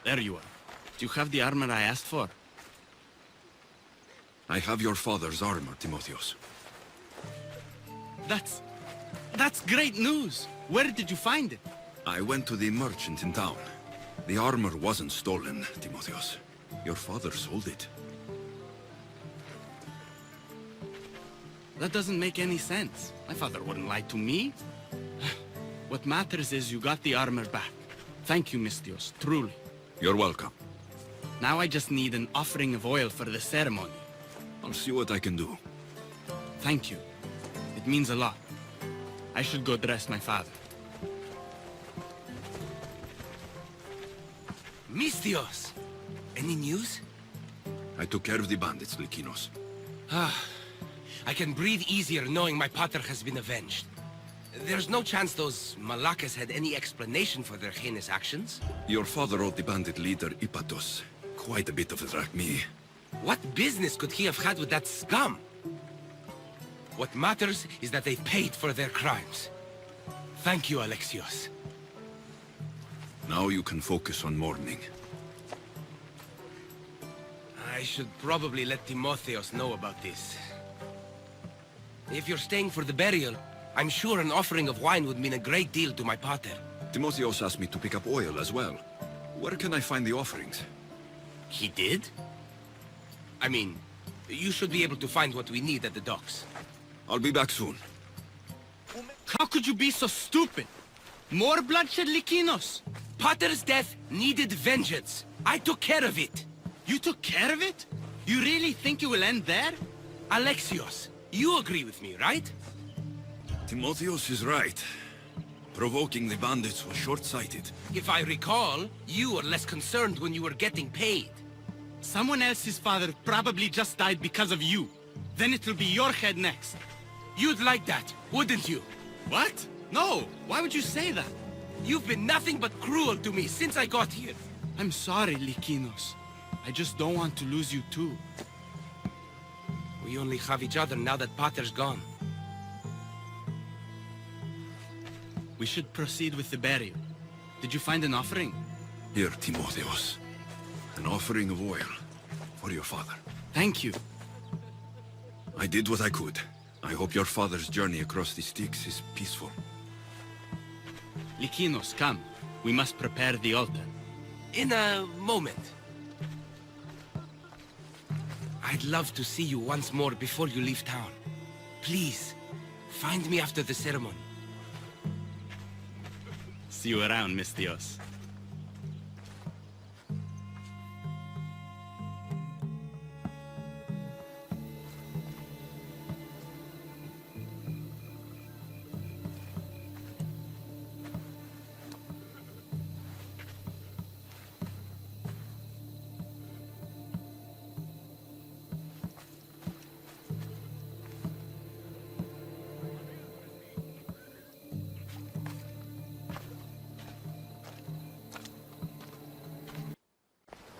There you are. Do you have the armor I asked for? I have your father's armor, Timotheos. That's great news! Where did you find it? I went to the merchant in town. The armor wasn't stolen, Timotheos. Your father sold it. That doesn't make any sense. My father wouldn't lie to me. What matters is you got the armor back. Thank you, Misthios, truly. You're welcome. Now I just need an offering of oil for the ceremony. I'll see what I can do. Thank you. It means a lot. I should go dress my father. Misthios! Any news? I took care of the bandits, Lykinos. I can breathe easier knowing my pater has been avenged. There's no chance those Malakas had any explanation for their heinous actions? Your father owed the bandit leader Ipatos quite a bit of a drachmae. What business could he have had with that scum? What matters is that they paid for their crimes. Thank you, Alexios. Now you can focus on mourning. I should probably let Timotheos know about this. If you're staying for the burial, I'm sure an offering of wine would mean a great deal to my pater. Timotheos asked me to pick up oil as well. Where can I find the offerings? He did? I mean, you should be able to find what we need at the docks. I'll be back soon. How could you be so stupid? More bloodshed, Lykinos! Pater's death needed vengeance. I took care of it. You took care of it? You really think it will end there? Alexios, you agree with me, right? Timotheos is right. Provoking the bandits was short-sighted. If I recall, you were less concerned when you were getting paid. Someone else's father probably just died because of you. Then it'll be your head next. You'd like that, wouldn't you? What? No! Why would you say that? You've been nothing but cruel to me since I got here. I'm sorry, Lykinos. I just don't want to lose you too. We only have each other now that Pater's gone. We should proceed with the burial. Did you find an offering? Here, Timotheos. An offering of oil for your father. Thank you. I did what I could. I hope your father's journey across the Styx is peaceful. Lykinos, come. We must prepare the altar. In a moment. I'd love to see you once more before you leave town. Please, find me after the ceremony. See you around, Misthios.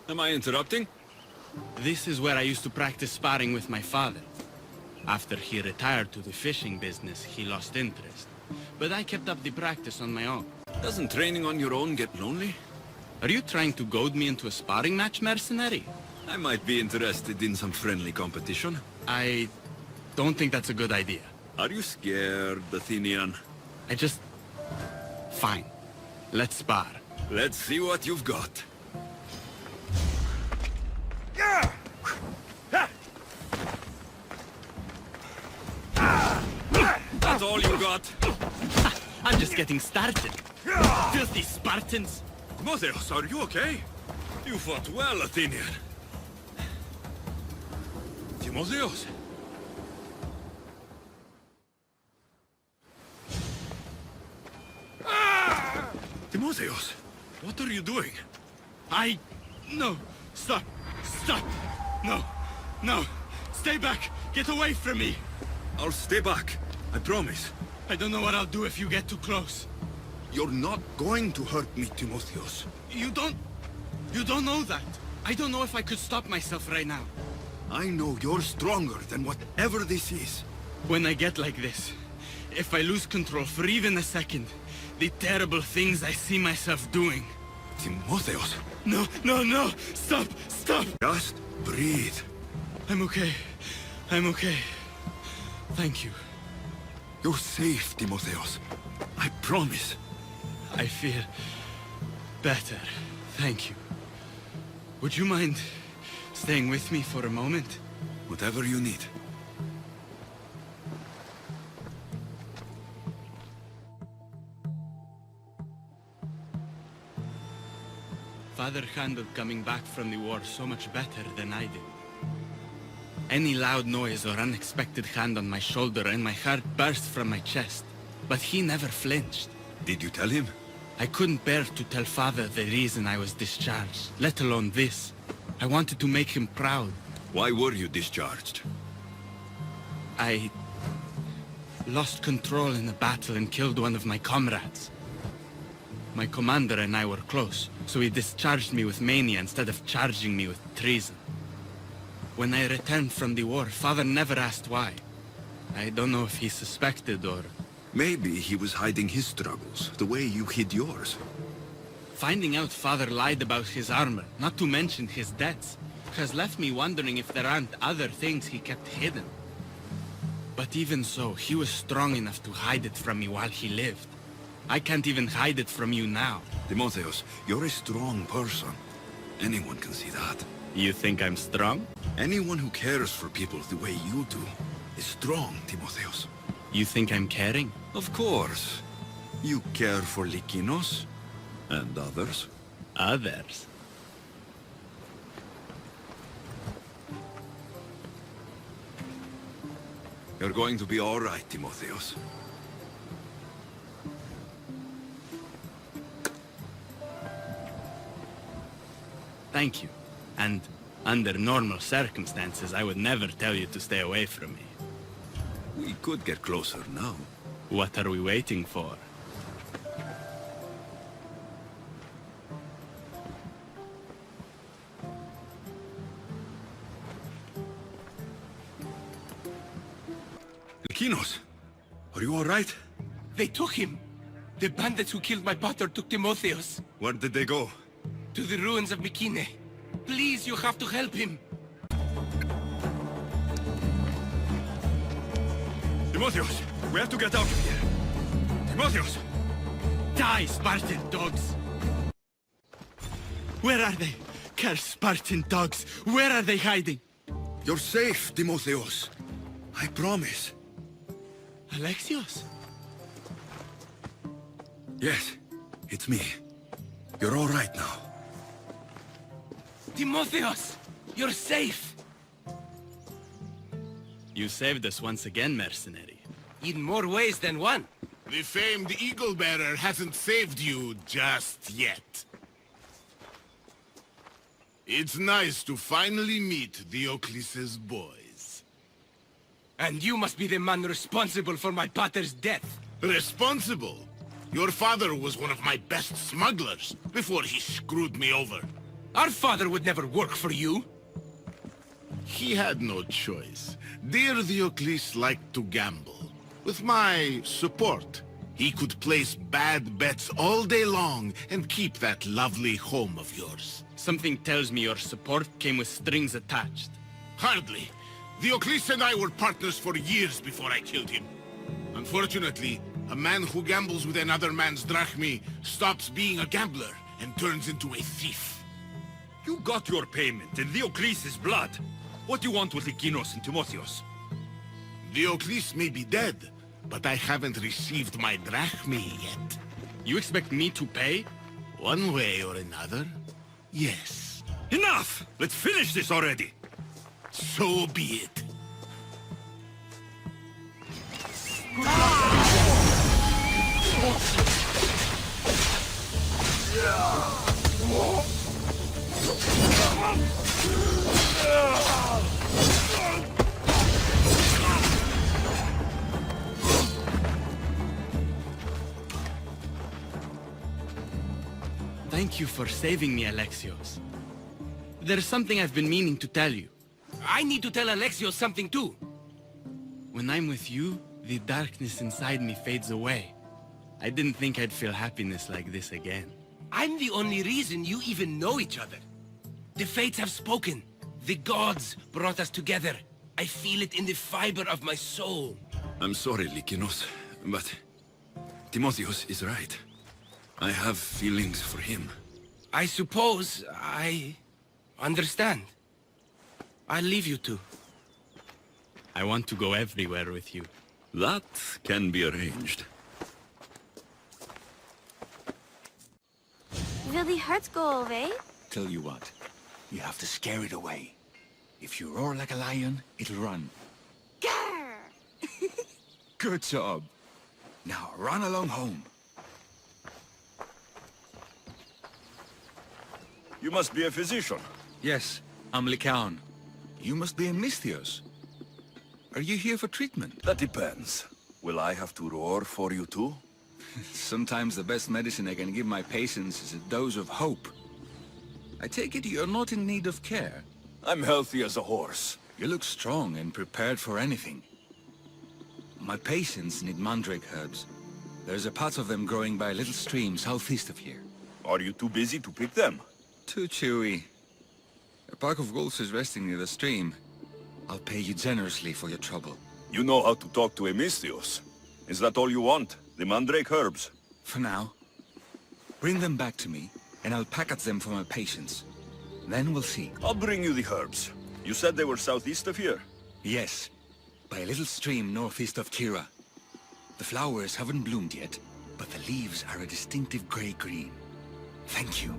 Am I interrupting? This is where I used to practice sparring with my father. After he retired to the fishing business, he lost interest. But I kept up the practice on my own. Doesn't training on your own get lonely? Are you trying to goad me into a sparring match, mercenary? I might be interested in some friendly competition. I don't think that's a good idea. Are you scared, Athenian? Fine. Let's spar. Let's see what you've got. That's all you got? I'm just getting started. Filthy Spartans! Timotheos, are you okay? You fought well, Athenian. Timotheos? Timotheos, what are you doing? No! Stop! Stop! No! No! Stay back! Get away from me! I'll stay back, I promise. I don't know what I'll do if you get too close. You're not going to hurt me, Timotheos. You don't know that. I don't know if I could stop myself right now. I know you're stronger than whatever this is. When I get like this, if I lose control for even a second, the terrible things I see myself doing. Timotheos. No, no, no! Stop! Stop! Just breathe. I'm okay. I'm okay. Thank you. You're safe, Timotheos. I promise. I feel better. Thank you. Would you mind staying with me for a moment? Whatever you need. Father handled coming back from the war so much better than I did. Any loud noise or unexpected hand on my shoulder and my heart burst from my chest. But he never flinched. Did you tell him? I couldn't bear to tell father the reason I was discharged, let alone this. I wanted to make him proud. Why were you discharged? I lost control in a battle and killed one of my comrades. My commander and I were close, so he discharged me with mania instead of charging me with treason. When I returned from the war, father never asked why. I don't know if he suspected or... Maybe he was hiding his struggles, the way you hid yours. Finding out father lied about his armor, not to mention his debts, has left me wondering if there aren't other things he kept hidden. But even so, he was strong enough to hide it from me while he lived. I can't even hide it from you now. Timotheos, you're a strong person. Anyone can see that. You think I'm strong? Anyone who cares for people the way you do is strong, Timotheos. You think I'm caring? Of course. You care for Lykinos and others. Others? You're going to be all right, Timotheos. Thank you. And under normal circumstances, I would never tell you to stay away from me. We could get closer now. What are we waiting for? Lykinos, are you all right? They took him. The bandits who killed my pater took Timotheos. Where did they go? To the ruins of Mykkine. Please, you have to help him. Timotheos, we have to get out of here. Timotheos! Die, Spartan dogs! Where are they? Cursed Spartan dogs! Where are they hiding? You're safe, Timotheos. I promise. Alexios? Yes, it's me. You're all right now. Timotheos! You're safe! You saved us once again, mercenary. In more ways than one. The famed Eagle Bearer hasn't saved you just yet. It's nice to finally meet Diocles' boys. And you must be the man responsible for my pater's death. Responsible? Your father was one of my best smugglers before he screwed me over. Our father would never work for you. He had no choice. Dear Diocles liked to gamble. With my support, he could place bad bets all day long and keep that lovely home of yours. Something tells me your support came with strings attached. Hardly. Diocles and I were partners for years before I killed him. Unfortunately, a man who gambles with another man's drachmi stops being a gambler and turns into a thief. You got your payment in Diocles' blood. What do you want with Lykinos and Timotheos? Diocles may be dead, but I haven't received my drachmi yet. You expect me to pay? One way or another, yes. Enough! Let's finish this already! So be it. Thank you for saving me, Alexios. There's something I've been meaning to tell you. I need to tell Alexios something too. When I'm with you, the darkness inside me fades away. I didn't think I'd feel happiness like this again. I'm the only reason you even know each other. The fates have spoken. The gods brought us together. I feel it in the fiber of my soul. I'm sorry, Lykinos, but Timotheos is right. I have feelings for him. I suppose I understand. I'll leave you two. I want to go everywhere with you. That can be arranged. Will the hurt go away? Tell you what, you have to scare it away. If you roar like a lion, it'll run. Good job. Now run along home. You must be a physician. Yes, I'm Lykaon. You must be a Misthios. Are you here for treatment? That depends. Will I have to roar for you too? Sometimes the best medicine I can give my patients is a dose of hope. I take it you're not in need of care. I'm healthy as a horse. You look strong and prepared for anything. My patients need mandrake herbs. There's a patch of them growing by a little stream southeast of here. Are you too busy to pick them? Too chewy. A pack of wolves is resting near the stream. I'll pay you generously for your trouble. You know how to talk to a Misthios. Is that all you want? The mandrake herbs? For now. Bring them back to me, and I'll package them for my patients. Then we'll see. I'll bring you the herbs. You said they were southeast of here? Yes. By a little stream northeast of Kira. The flowers haven't bloomed yet, but the leaves are a distinctive gray-green. Thank you.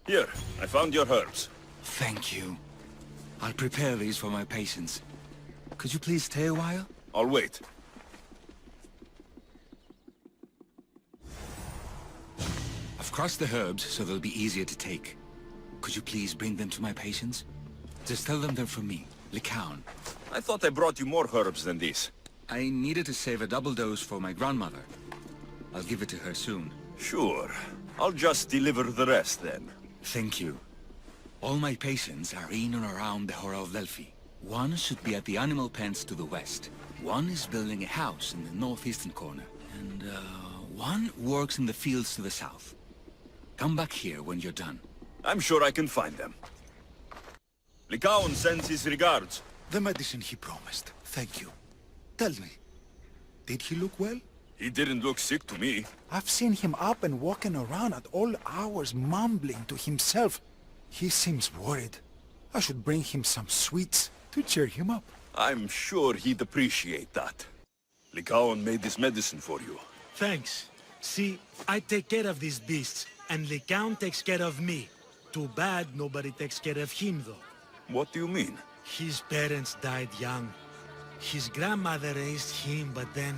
Here, I found your herbs. Thank you. I'll prepare these for my patients. Could you please stay a while? I'll wait. I've crushed the herbs so they'll be easier to take. Could you please bring them to my patients? Just tell them they're from me, Lykaon. I thought I brought you more herbs than this. I needed to save a double dose for my grandmother. I'll give it to her soon. Sure. I'll just deliver the rest then. Thank you. All my patients are in and around the Hora of Delphi. One should be at the animal pens to the west. One is building a house in the northeastern corner. And, one works in the fields to the south. Come back here when you're done. I'm sure I can find them. Lykaon sends his regards. The medicine he promised. Thank you. Tell me, did he look well? He didn't look sick to me. I've seen him up and walking around at all hours, mumbling to himself. He seems worried. I should bring him some sweets to cheer him up. I'm sure he'd appreciate that. Lykaon made this medicine for you. Thanks. See, I take care of these beasts, and Lykaon takes care of me. Too bad nobody takes care of him, though. What do you mean? His parents died young. His grandmother raised him, but then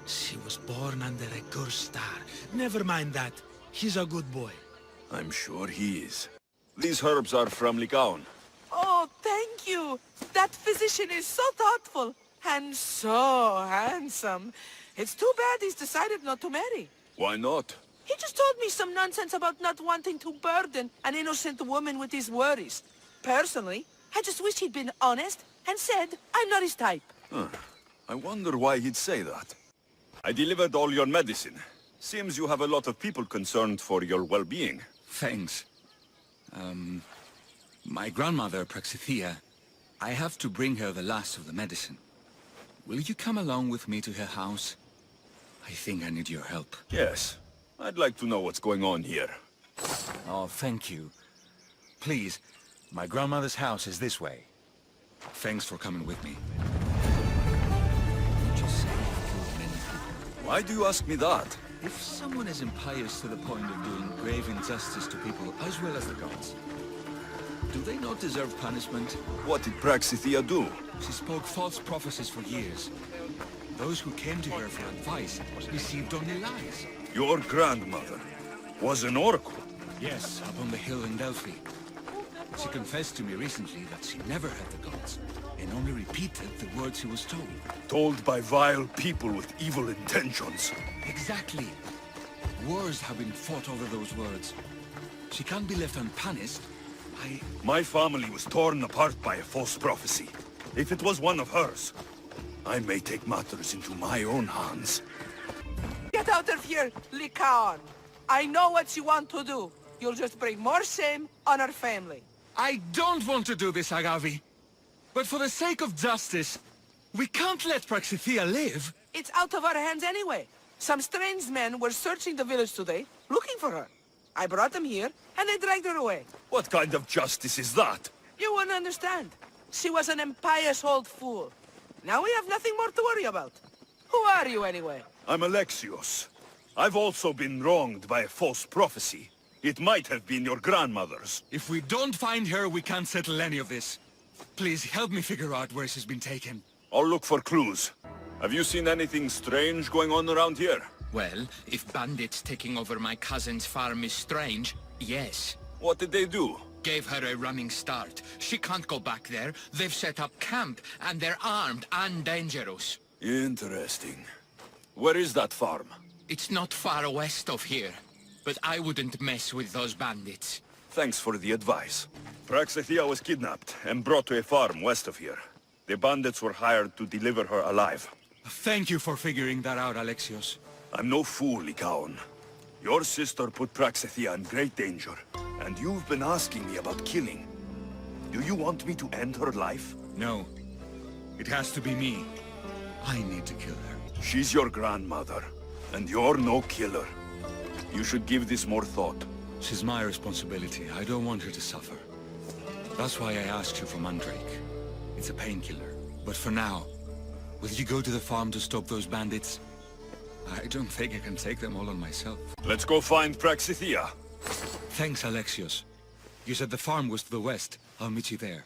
she was born under a cursed star. Never mind that. He's a good boy. I'm sure he is. These herbs are from Lykaon. Oh, thank you. That physician is so thoughtful and so handsome. It's too bad he's decided not to marry. Why not? He just told me some nonsense about not wanting to burden an innocent woman with his worries. Personally, I just wish he'd been honest and said I'm not his type. I wonder why he'd say that. I delivered all your medicine. Seems you have a lot of people concerned for your well-being. Thanks. My grandmother, Praxithea, I have to bring her the last of the medicine. Will you come along with me to her house? I think I need your help. Yes. I'd like to know what's going on here. Oh, thank you. Please, my grandmother's house is this way. Thanks for coming with me. Why do you ask me that? If someone is impious to the point of doing grave injustice to people as well as the gods, do they not deserve punishment? What did Praxithea do? She spoke false prophecies for years. Those who came to her for advice received only lies. Your grandmother was an oracle? Yes, up on the hill in Delphi. She confessed to me recently that she never heard the gods, and only repeated the words she was told. Told by vile people with evil intentions. Exactly. Wars have been fought over those words. She can't be left unpunished. My family was torn apart by a false prophecy. If it was one of hers, I may take matters into my own hands. Get out of here, Lykaon. I know what you want to do. You'll just bring more shame on our family. I don't want to do this, Agavi. But for the sake of justice, we can't let Praxithea live. It's out of our hands anyway. Some strange men were searching the village today, looking for her. I brought them here, and they dragged her away. What kind of justice is that? You won't understand. She was an impious old fool. Now we have nothing more to worry about. Who are you, anyway? I'm Alexios. I've also been wronged by a false prophecy. It might have been your grandmother's. If we don't find her, we can't settle any of this. Please help me figure out where she's been taken. I'll look for clues. Have you seen anything strange going on around here? Well, if bandits taking over my cousin's farm is strange, yes. What did they do? Gave her a running start. She can't go back there. They've set up camp, and they're armed and dangerous. Interesting. Where is that farm? It's not far west of here, but I wouldn't mess with those bandits. Thanks for the advice. Praxithea was kidnapped and brought to a farm west of here. The bandits were hired to deliver her alive. Thank you for figuring that out, Alexios. I'm no fool, Lykaon. Your sister put Praxithea in great danger, and you've been asking me about killing. Do you want me to end her life? No. It has to be me. I need to kill her. She's your grandmother, and you're no killer. You should give this more thought. She's my responsibility. I don't want her to suffer. That's why I asked you for Mandrake. It's a painkiller. But for now, will you go to the farm to stop those bandits? I don't think I can take them all on myself. Let's go find Praxithea. Thanks, Alexios. You said the farm was to the west. I'll meet you there.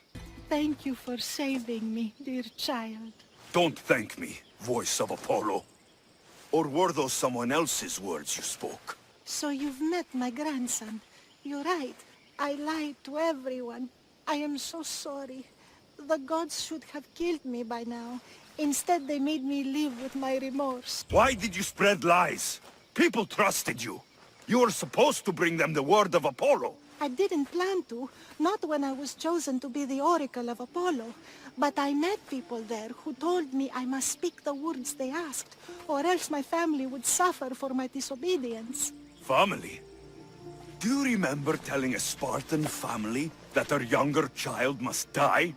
Thank you for saving me, dear child. Don't thank me, voice of Apollo. Or were those someone else's words you spoke? So you've met my grandson. You're right. I lied to everyone. I am so sorry. The gods should have killed me by now. Instead, they made me live with my remorse. Why did you spread lies? People trusted you. You were supposed to bring them the word of Apollo. I didn't plan to, not when I was chosen to be the oracle of Apollo. But I met people there who told me I must speak the words they asked, or else my family would suffer for my disobedience. Family? Do you remember telling a Spartan family that their younger child must die?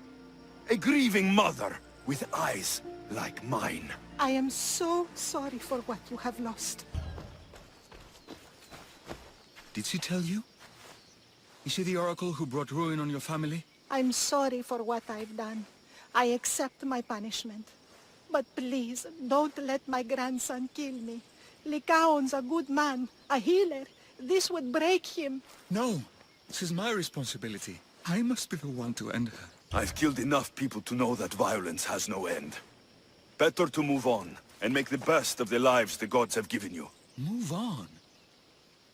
A grieving mother with eyes like mine. I am so sorry for what you have lost. Did she tell you? Is she the oracle who brought ruin on your family? I'm sorry for what I've done. I accept my punishment. But please, don't let my grandson kill me. Lykaon's a good man, a healer. This would break him. No, this is my responsibility. I must be the one to end her. I've killed enough people to know that violence has no end. Better to move on, and make the best of the lives the gods have given you. Move on?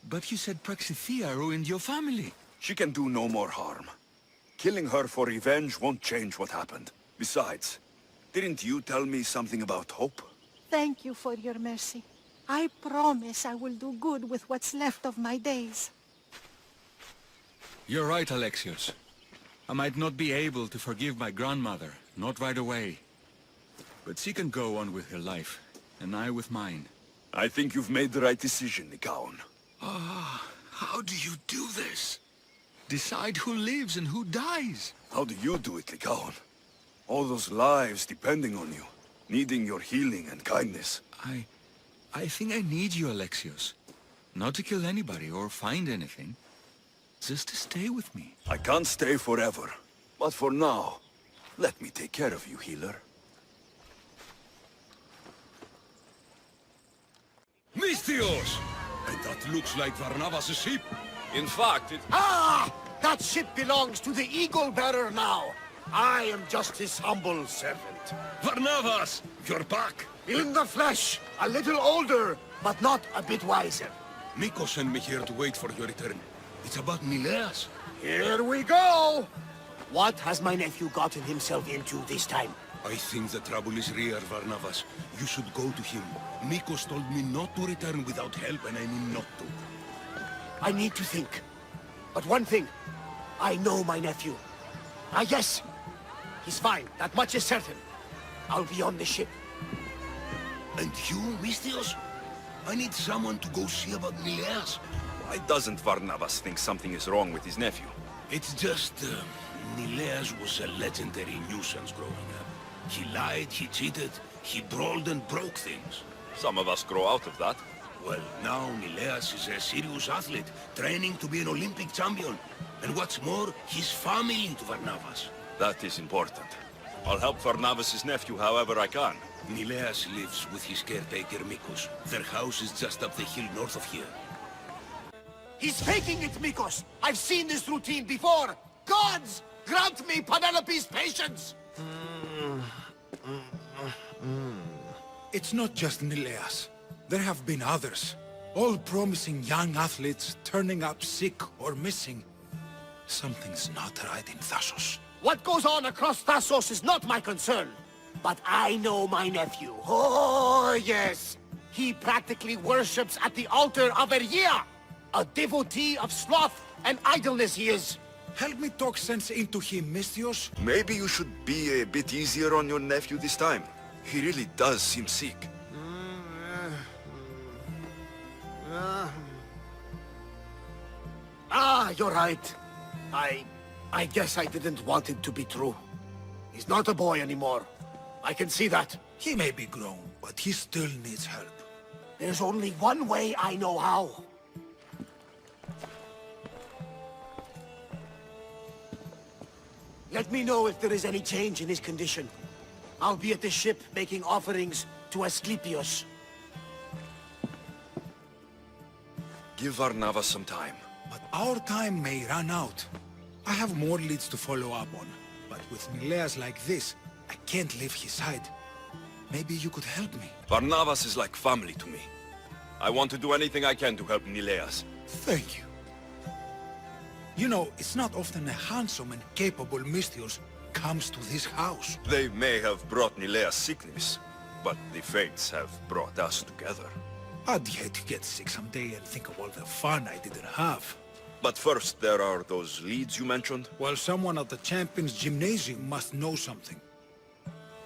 But you said Praxithea ruined your family. She can do no more harm. Killing her for revenge won't change what happened. Besides, didn't you tell me something about hope? Thank you for your mercy. I promise I will do good with what's left of my days. You're right, Alexios. I might not be able to forgive my grandmother, not right away. But she can go on with her life, and I with mine. I think you've made the right decision, Lykaon. How do you do this? Decide who lives and who dies. How do you do it, Lykaon? All those lives depending on you, needing your healing and kindness. I think I need you, Alexios. Not to kill anybody or find anything. Just to stay with me. I can't stay forever. But for now, let me take care of you, healer. Mikkos! And that looks like Varnavas' ship. In fact, it... Ah! That ship belongs to the Eagle-Bearer now. I am just his humble servant. Varnavas! You're back! In the flesh, a little older, but not a bit wiser. Mikkos sent me here to wait for your return. It's about Mileas. Here we go! What has my nephew gotten himself into this time? I think the trouble is real, Varnavas. You should go to him. Mikkos told me not to return without help, and I mean not to. I need to think. But one thing, I know my nephew. Ah, yes. He's fine. That much is certain. I'll be on the ship. And you, Mistios? I need someone to go see about Mileas. Why doesn't Varnavas think something is wrong with his nephew? It's just, Mileas was a legendary nuisance growing up. He lied, he cheated, he brawled and broke things. Some of us grow out of that. Well, now Mileas is a serious athlete, training to be an Olympic champion. And what's more, he's family to Varnavas. That is important. I'll help Varnavas' nephew however I can. Mileas lives with his caretaker Mikkos. Their house is just up the hill north of here. He's faking it, Mikkos! I've seen this routine before! Gods! Grant me Penelope's patience! It's not just Nileas. There have been others. All promising young athletes turning up sick or missing. Something's not right in Thassos. What goes on across Thassos is not my concern. But I know my nephew. Oh, yes. He practically worships at the altar of Ergia. A devotee of sloth and idleness he is. Help me talk sense into him, Misthios. Maybe you should be a bit easier on your nephew this time. He really does seem sick. You're right. I guess I didn't want it to be true. He's not a boy anymore. I can see that. He may be grown, but he still needs help. There's only one way I know how. Let me know if there is any change in his condition. I'll be at the ship making offerings to Asclepios. Give Varnava some time. But our time may run out. I have more leads to follow up on. But with Nileas like this, I can't leave his side. Maybe you could help me. Varnavas is like family to me. I want to do anything I can to help Nileas. Thank you. You know, it's not often a handsome and capable Misthios comes to this house. They may have brought Nileas sickness, but the fates have brought us together. I'd hate to get sick someday and think of all the fun I didn't have. But first, there are those leads you mentioned. Well, someone at the Champions Gymnasium must know something.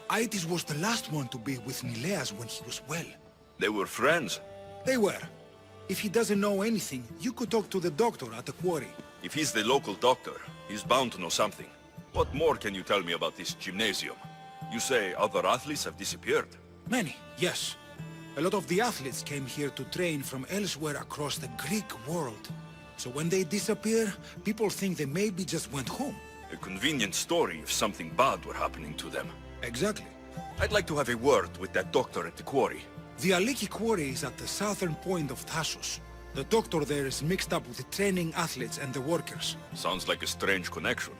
Aitis was the last one to be with Nileas when he was well. They were friends. They were. If he doesn't know anything, you could talk to the doctor at the quarry. If he's the local doctor, he's bound to know something. What more can you tell me about this gymnasium? You say other athletes have disappeared? Many, yes. A lot of the athletes came here to train from elsewhere across the Greek world. So when they disappear, people think they maybe just went home. A convenient story if something bad were happening to them. Exactly. I'd like to have a word with that doctor at the quarry. The Aliki quarry is at the southern point of Thassos. The doctor there is mixed up with the training athletes and the workers. Sounds like a strange connection.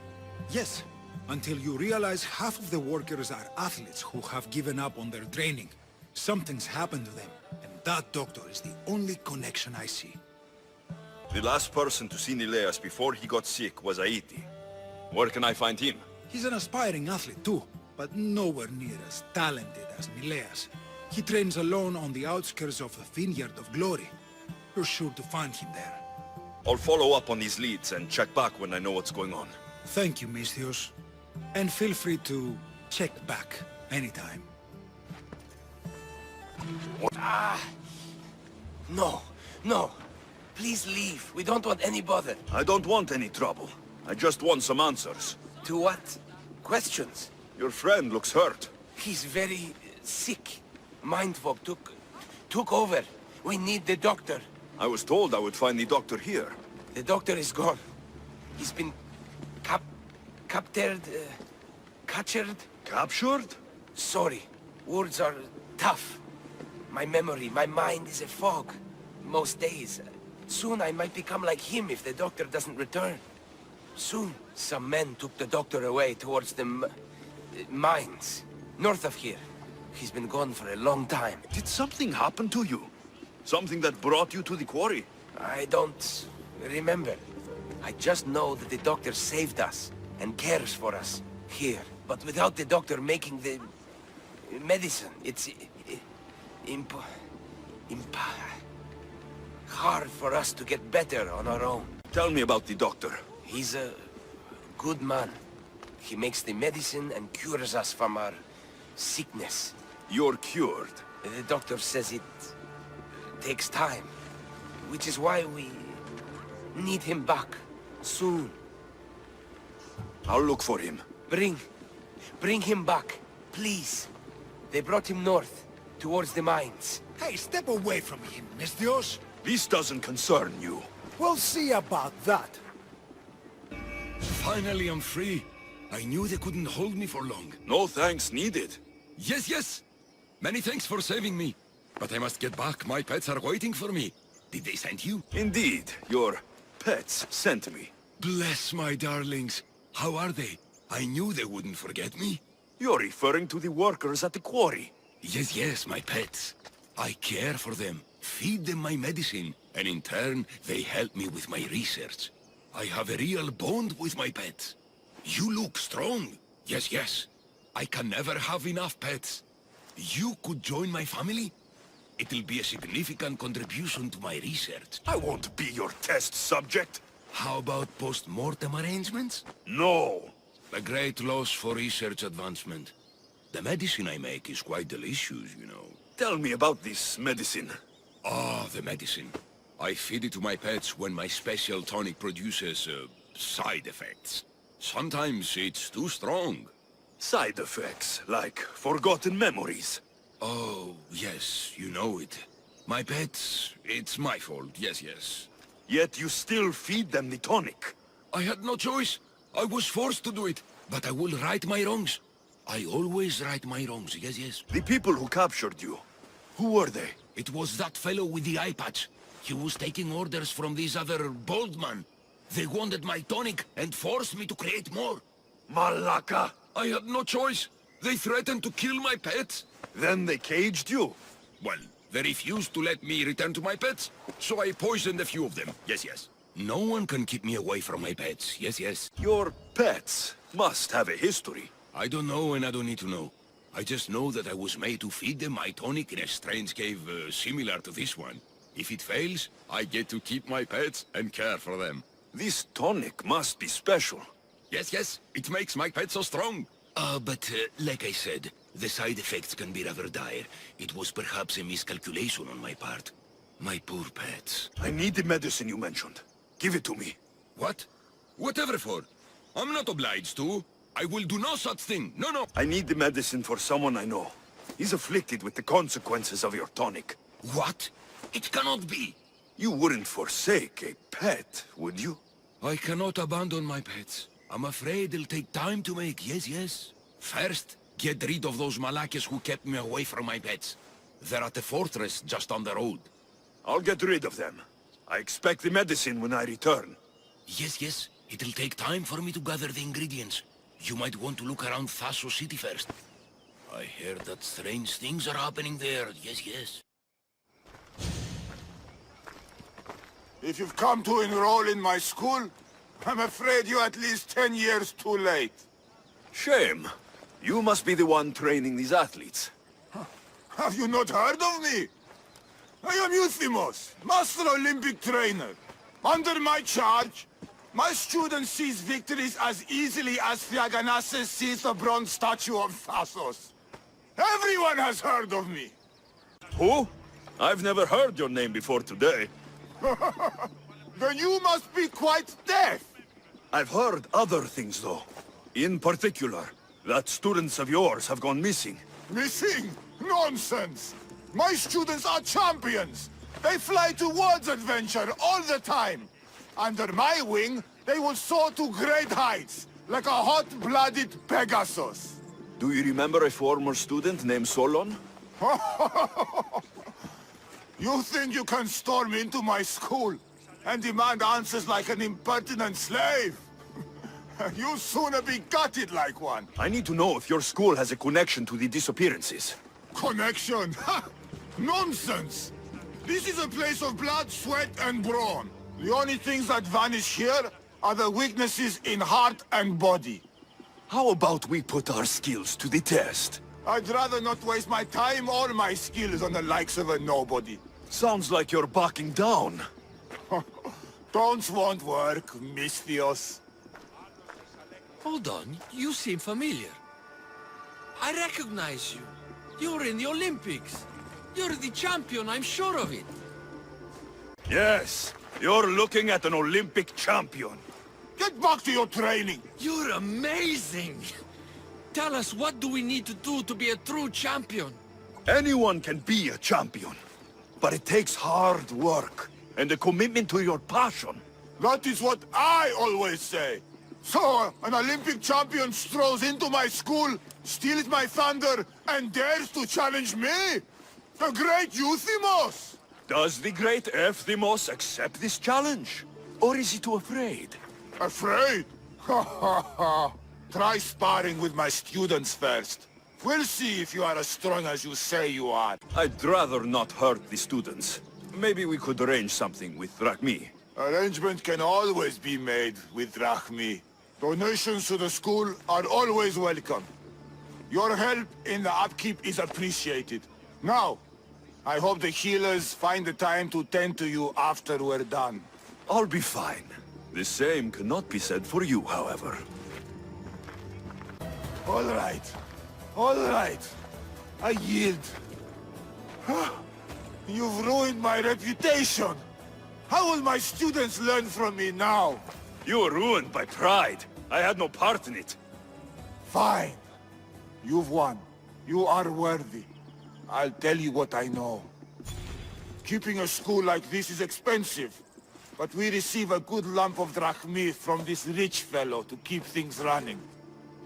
Yes, until you realize half of the workers are athletes who have given up on their training. Something's happened to them, and that doctor is the only connection I see. The last person to see Nileas before he got sick was Aiti. Where can I find him? He's an aspiring athlete too, but nowhere near as talented as Nileas. He trains alone on the outskirts of the Vineyard of Glory. You're sure to find him there. I'll follow up on these leads and check back when I know what's going on. Thank you, Misthios. And feel free to check back anytime. No, no. Please leave. We don't want any bother. I don't want any trouble. I just want some answers. To what? Questions? Your friend looks hurt. He's very sick. Mindfolk took over. We need the doctor. I was told I would find the doctor here. The doctor is gone. He's been captured. Captured? Sorry. Words are tough. My memory, my mind is a fog. Most days. Soon I might become like him if the doctor doesn't return. Soon. Some men took the doctor away towards the mines. North of here. He's been gone for a long time. Did something happen to you? Something that brought you to the quarry? I don't remember. I just know that the doctor saved us and cares for us here. But without the doctor making the medicine, it's hard for us to get better on our own. Tell me about the doctor. He's a good man. He makes the medicine and cures us from our sickness. You're cured? The doctor says it takes time, which is why we need him back soon. I'll look for him. Bring him back, please. They brought him north, towards the mines. Hey, step away from him, Misthios. This doesn't concern you. We'll see about that. Finally, I'm free. I knew they couldn't hold me for long. No thanks needed. Yes. Many thanks for saving me. But I must get back. My pets are waiting for me. Did they send you? Indeed. Your pets sent me. Bless my darlings. How are they? I knew they wouldn't forget me. You're referring to the workers at the quarry. Yes, yes, my pets. I care for them, feed them my medicine, and in turn, they help me with my research. I have a real bond with my pets. You look strong. Yes, yes. I can never have enough pets. You could join my family? It'll be a significant contribution to my research. I won't be your test subject. How about post-mortem arrangements? No. A great loss for research advancement. The medicine I make is quite delicious, you know. Tell me about this medicine. Ah, the medicine. I feed it to my pets when my special tonic produces, side effects. Sometimes it's too strong. Side effects, like forgotten memories. Oh, yes, you know it. My pets, it's my fault, yes, yes. Yet you still feed them the tonic. I had no choice. I was forced to do it, but I will right my wrongs. I always right my wrongs, yes, yes. The people who captured you, who were they? It was that fellow with the eye patch. He was taking orders from this other bald man. They wanted my tonic and forced me to create more. Malaka! I had no choice. They threatened to kill my pets. Then they caged you? Well, they refused to let me return to my pets, so I poisoned a few of them. Yes, yes. No one can keep me away from my pets. Yes, yes. Your pets must have a history. I don't know and I don't need to know. I just know that I was made to feed them my tonic in a strange cave similar to this one. If it fails, I get to keep my pets and care for them. This tonic must be special. Yes, yes. It makes my pets so strong. But like I said, the side effects can be rather dire. It was perhaps a miscalculation on my part. My poor pets. I need the medicine you mentioned. Give it to me. What? Whatever for. I'm not obliged to. I will do no such thing. No, no. I need the medicine for someone I know. He's afflicted with the consequences of your tonic. What? It cannot be. You wouldn't forsake a pet, would you? I cannot abandon my pets. I'm afraid it'll take time to make, yes, yes. First, get rid of those Malakas who kept me away from my pets. They're at the fortress just on the road. I'll get rid of them. I expect the medicine when I return. Yes, yes. It'll take time for me to gather the ingredients. You might want to look around Thassos city first. I hear that strange things are happening there. Yes, yes. If you've come to enroll in my school, I'm afraid you're at least 10 years too late. Shame. You must be the one training these athletes. Have you not heard of me? I am Euthymos, Master Olympic Trainer. Under my charge, my student sees victories as easily as Theaganasses sees the bronze statue of Thassos. Everyone has heard of me. Who? I've never heard your name before today. Then you must be quite deaf. I've heard other things, though. In particular, that students of yours have gone missing. Missing? Nonsense! My students are champions! They fly towards adventure all the time! Under my wing, they will soar to great heights, like a hot-blooded Pegasus. Do you remember a former student named Solon? You think you can storm into my school and demand answers like an impertinent slave? You'll sooner be gutted like one. I need to know if your school has a connection to the disappearances. Connection? Nonsense! This is a place of blood, sweat, and brawn. The only things that vanish here are the weaknesses in heart and body. How about we put our skills to the test? I'd rather not waste my time or my skills on the likes of a nobody. Sounds like you're backing down. Don't want work, Misthios. Hold on, you seem familiar. I recognize you. You're in the Olympics. You're the champion, I'm sure of it. Yes, you're looking at an Olympic champion. Get back to your training. You're amazing. Tell us, what do we need to do to be a true champion? Anyone can be a champion, but it takes hard work and a commitment to your passion. That is what I always say. So, an Olympic champion strolls into my school, steals my thunder, and dares to challenge me? The great Euthymos! Does the great Euthymos accept this challenge? Or is he too afraid? Afraid? Ha ha ha! Try sparring with my students first. We'll see if you are as strong as you say you are. I'd rather not hurt the students. Maybe we could arrange something with Drachmi. Arrangement can always be made with Drachmi. Donations to the school are always welcome. Your help in the upkeep is appreciated. Now, I hope the healers find the time to tend to you after we're done. I'll be fine. The same cannot be said for you, however. All right. All right. I yield. You've ruined my reputation. How will my students learn from me now? You were ruined by pride. I had no part in it. Fine. You've won. You are worthy. I'll tell you what I know. Keeping a school like this is expensive, but we receive a good lump of drachmi from this rich fellow to keep things running.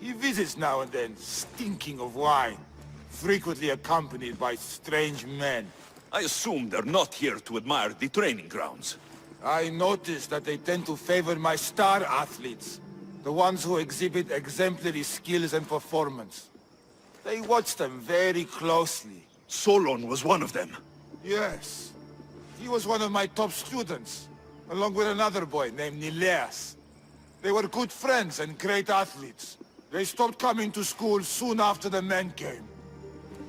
He visits now and then, stinking of wine, frequently accompanied by strange men. I assume they're not here to admire the training grounds. I noticed that they tend to favor my star athletes, the ones who exhibit exemplary skills and performance. They watch them very closely. Solon was one of them. Yes. He was one of my top students, along with another boy named Nileas. They were good friends and great athletes. They stopped coming to school soon after the men came.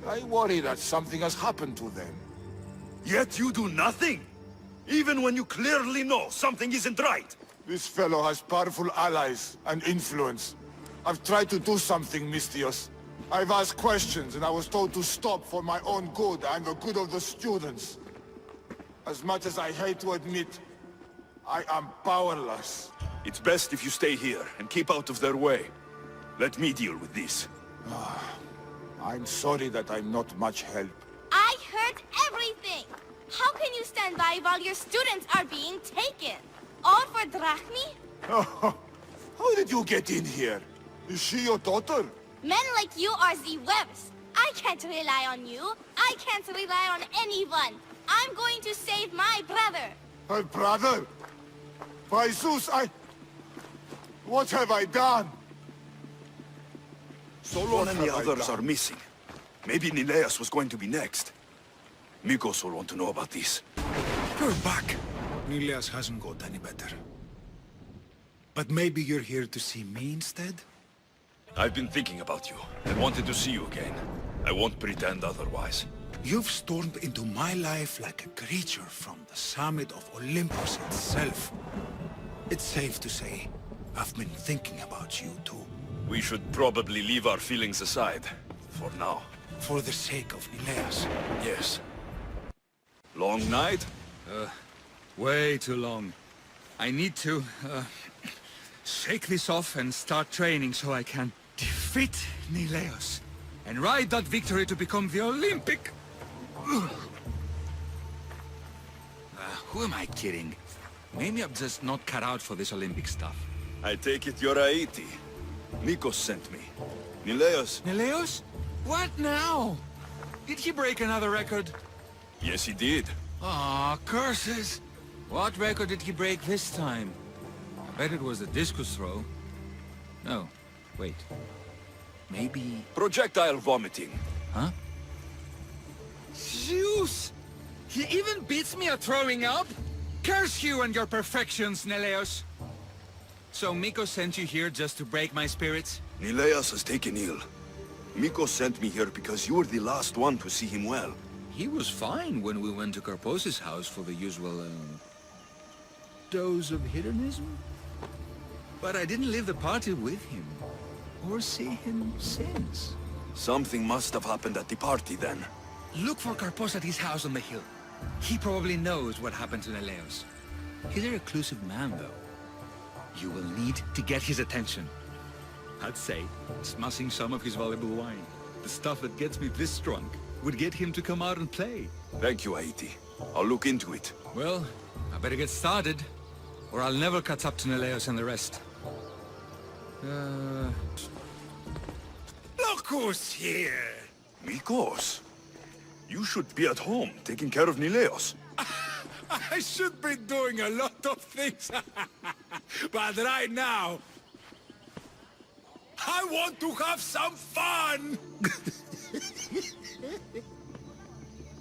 I worry that something has happened to them. Yet you do nothing? Even when you clearly know something isn't right? This fellow has powerful allies and influence. I've tried to do something, Misthios. I've asked questions and I was told to stop for my own good and the good of the students. As much as I hate to admit, I am powerless. It's best if you stay here and keep out of their way. Let me deal with this. I'm sorry that I'm not much help. I heard everything! How can you stand by while your students are being taken? All for drachmi? How did you get in here? Is she your daughter? Men like you are the webs. I can't rely on you. I can't rely on anyone. I'm going to save my brother. Her brother? By Zeus, what have I done? Solon and the others are missing. Maybe Nileas was going to be next. Mikkos will want to know about this. You're back. Nileas hasn't got any better. But maybe you're here to see me instead? I've been thinking about you and wanted to see you again. I won't pretend otherwise. You've stormed into my life like a creature from the summit of Olympus itself. It's safe to say, I've been thinking about you too. We should probably leave our feelings aside, for now. For the sake of Nileas. Yes. Long night? Way too long. I need to, shake this off and start training so I can defeat Nileos and ride that victory to become the Olympic... who am I kidding? Maybe I'm just not cut out for this Olympic stuff. I take it you're Aiti. Mikkos sent me. Nileos... Nileos? What now? Did he break another record? Yes, he did. Aw, curses! What record did he break this time? I bet it was the discus throw. No, wait. Maybe... Projectile vomiting. Huh? Zeus! He even beats me at throwing up? Curse you and your perfections, Nileos! So Mikkos sent you here just to break my spirits? Nileas has taken ill. Mikkos sent me here because you were the last one to see him well. He was fine when we went to Karpos' house for the usual, dose of hedonism? But I didn't leave the party with him, or see him since. Something must have happened at the party then. Look for Karpos at his house on the hill. He probably knows what happened to Nileos. He's a reclusive man, though. You will need to get his attention. I'd say, smashing some of his valuable wine. The stuff that gets me this drunk would get him to come out and play. Thank you, Aiti. I'll look into it. Well, I better get started, or I'll never catch up to Nileos and the rest. Look who's here! Mikkos? You should be at home, taking care of Nileos. I should be doing a lot of things. But right now, I want to have some fun!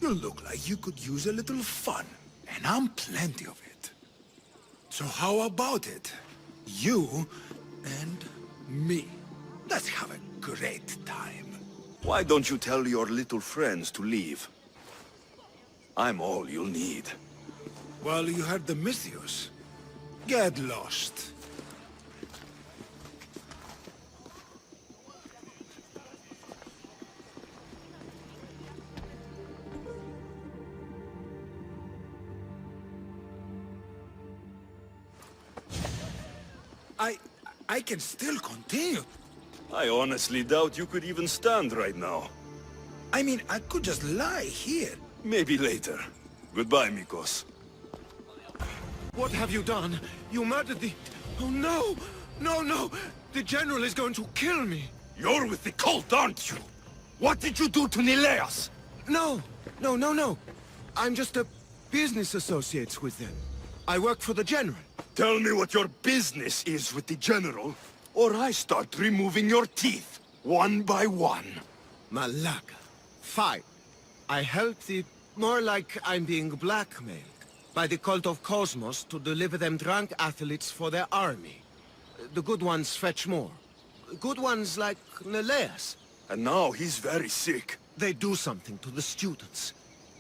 You look like you could use a little fun, and I'm plenty of it. So how about it? You and me. Let's have a great time. Why don't you tell your little friends to leave? I'm all you'll need. Well, you heard the Mythios. Get lost. I can still continue. I honestly doubt you could even stand right now. I mean, I could just lie here. Maybe later. Goodbye, Mikkos. What have you done? You murdered the... Oh, no! No, no! The General is going to kill me! You're with the cult, aren't you? What did you do to Nileas? No! No, no, no! I'm just a business associate with them. I work for the General. Tell me what your business is with the General, or I start removing your teeth, one by one. Malaka. Fine. I help the... More like I'm being blackmailed by the cult of Cosmos to deliver them drunk athletes for their army. The good ones fetch more. Good ones like Nileas. And now he's very sick. They do something to the students.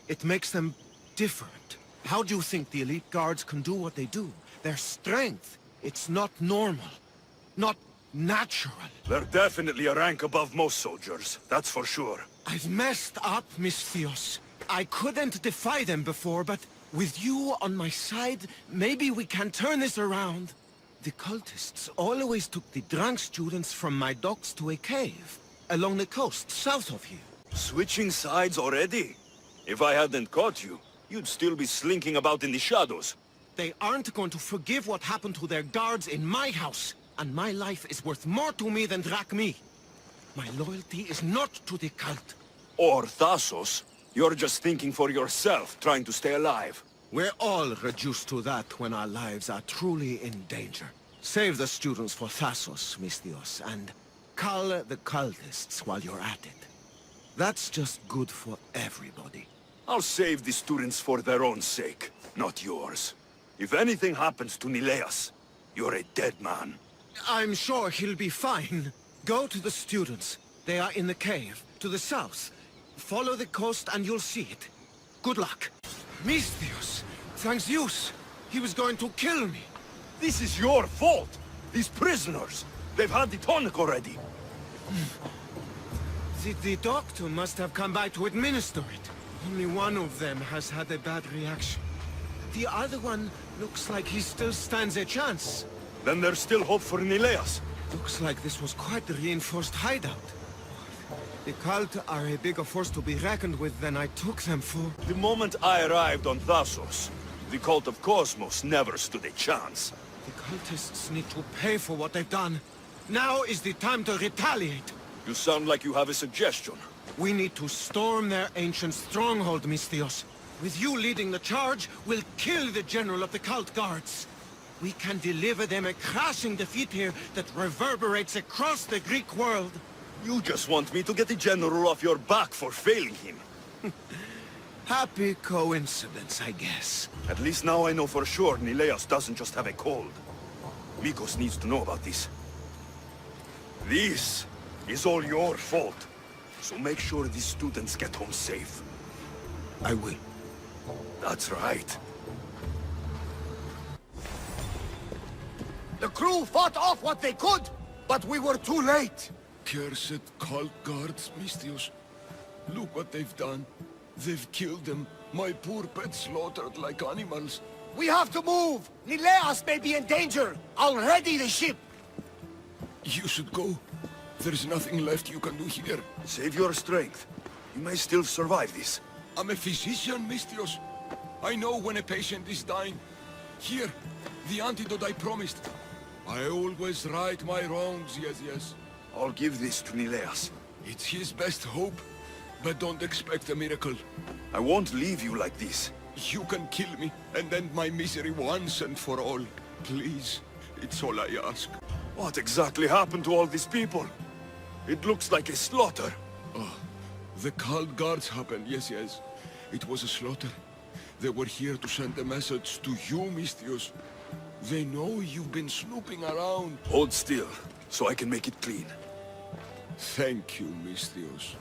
It makes them different. How do you think the elite guards can do what they do? Their strength, it's not normal. Not natural. They're definitely a rank above most soldiers, that's for sure. I've messed up, Theos. I couldn't defy them before, but with you on my side, maybe we can turn this around. The cultists always took the drunk students from my docks to a cave, along the coast, south of here. Switching sides already? If I hadn't caught you, you'd still be slinking about in the shadows. They aren't going to forgive what happened to their guards in my house, and my life is worth more to me than Drachmi. My loyalty is not to the cult. Or Thassos. You're just thinking for yourself, trying to stay alive. We're all reduced to that when our lives are truly in danger. Save the students for Thassos, Theos, and cull the cultists while you're at it. That's just good for everybody. I'll save the students for their own sake, not yours. If anything happens to Nileas, you're a dead man. I'm sure he'll be fine. Go to the students. They are in the cave, to the south. Follow the coast and you'll see it. Good luck. Theos, thanks Zeus. He was going to kill me. This is your fault. These prisoners, they've had the tonic already. The doctor must have come by to administer it. Only one of them has had a bad reaction. The other one looks like he still stands a chance. Then there's still hope for Nileas. Looks like this was quite a reinforced hideout. The cult are a bigger force to be reckoned with than I took them for. The moment I arrived on Thassos, the cult of Cosmos never stood a chance. The cultists need to pay for what they've done. Now is the time to retaliate. You sound like you have a suggestion. We need to storm their ancient stronghold, Theos. With you leading the charge, we'll kill the general of the cult guards. We can deliver them a crashing defeat here that reverberates across the Greek world. You just want me to get the general off your back for failing him. Happy coincidence, I guess. At least now I know for sure Nileas doesn't just have a cold. Mikkos needs to know about this. This is all your fault. So make sure these students get home safe. I will. That's right. The crew fought off what they could, but we were too late. Cursed cult guards, Theos. Look what they've done. They've killed them. My poor pets slaughtered like animals. We have to move! Nileas may be in danger! I'll ready the ship! You should go. There's nothing left you can do here. Save your strength. You may still survive this. I'm a physician, Theos. I know when a patient is dying. Here, the antidote I promised. I always right my wrongs, yes. I'll give this to Nileas. It's his best hope, but don't expect a miracle. I won't leave you like this. You can kill me and end my misery once and for all. Please, it's all I ask. What exactly happened to all these people? It looks like a slaughter. Oh, the cult guards happened, yes. It was a slaughter. They were here to send a message to you, Misthios. They know you've been snooping around. Hold still, so I can make it clean. Thank you, Misthios.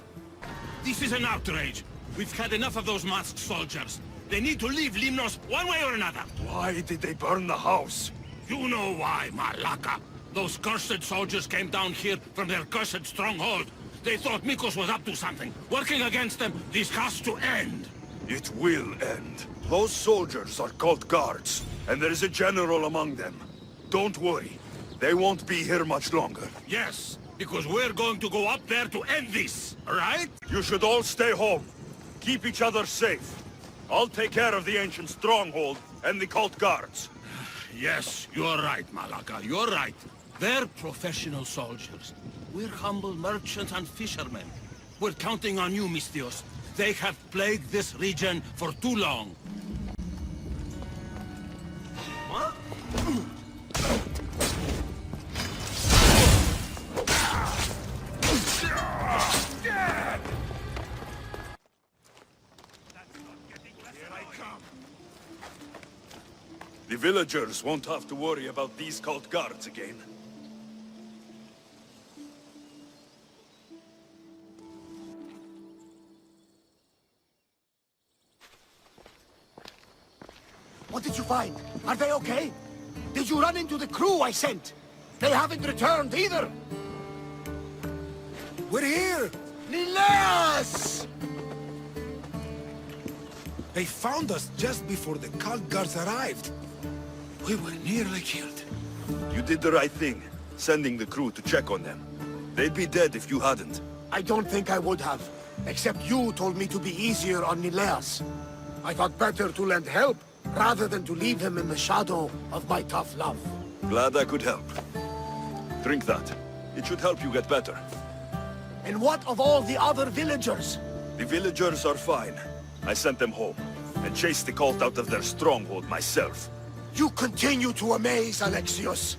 This is an outrage. We've had enough of those masked soldiers. They need to leave Limnos one way or another. Why did they burn the house? You know why, Malaka. Those cursed soldiers came down here from their cursed stronghold. They thought Mikkos was up to something. Working against them, this has to end. It will end. Those soldiers are cult guards, and there is a general among them. Don't worry. They won't be here much longer. Yes, because we're going to go up there to end this, right? You should all stay home. Keep each other safe. I'll take care of the ancient stronghold and the cult guards. Yes, you're right, Malaka, you're right. They're professional soldiers. We're humble merchants and fishermen. We're counting on you, Misthios. They have plagued this region for too long. What? The villagers won't have to worry about these cult guards again. What did you find? Are they okay? Did you run into the crew I sent? They haven't returned either! We're here! Nileas! They found us just before the cult guards arrived. We were nearly killed. You did the right thing, sending the crew to check on them. They'd be dead if you hadn't. I don't think I would have. Except you told me to be easier on Nileas. I thought better to lend help, rather than to leave him in the shadow of my tough love. Glad I could help. Drink that. It should help you get better. And what of all the other villagers? The villagers are fine. I sent them home, and chased the cult out of their stronghold myself. You continue to amaze, Alexios.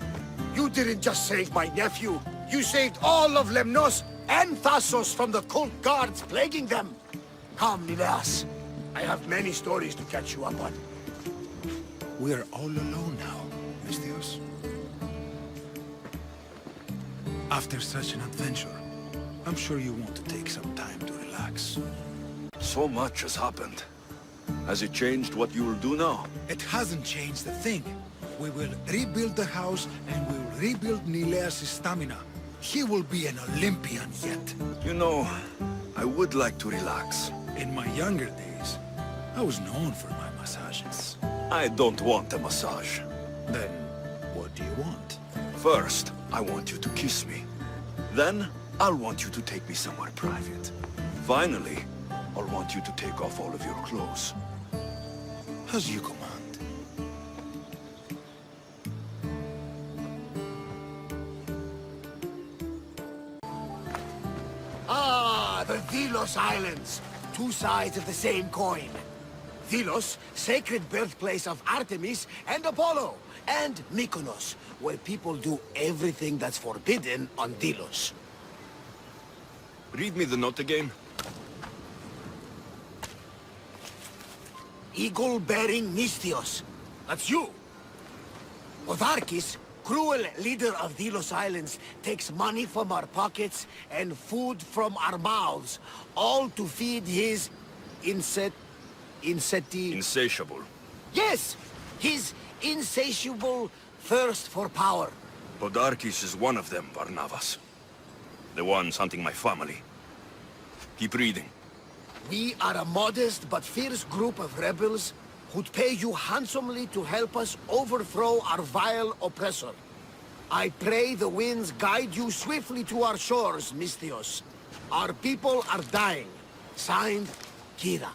You didn't just save my nephew. You saved all of Lemnos and Thasos from the cult guards plaguing them. Come, Nileas. I have many stories to catch you up on. We're all alone now, Misthios. After such an adventure, I'm sure you want to take some time to relax. So much has happened. Has it changed what you'll do now? It hasn't changed a thing. We will rebuild the house, and we will rebuild Nileas' stamina. He will be an Olympian yet. You know, I would like to relax. In my younger days, I was known for my massages. I don't want a massage. Then, what do you want? First, I want you to kiss me. Then, I'll want you to take me somewhere private. Finally, I'll want you to take off all of your clothes. As you command. Ah, the Delos Islands. Two sides of the same coin. Delos, sacred birthplace of Artemis and Apollo. And Mykonos, where people do everything that's forbidden on Delos. Read me the note again. Eagle-bearing Misthios. That's you. Podarkis, cruel leader of Delos Islands, takes money from our pockets and food from our mouths, all to feed his Insatiable. Yes! His insatiable thirst for power. Podarkis is one of them, Barnabas. The ones hunting my family. Keep reading. We are a modest but fierce group of rebels who'd pay you handsomely to help us overthrow our vile oppressor. I pray the winds guide you swiftly to our shores, Misthios. Our people are dying. Signed, Kira.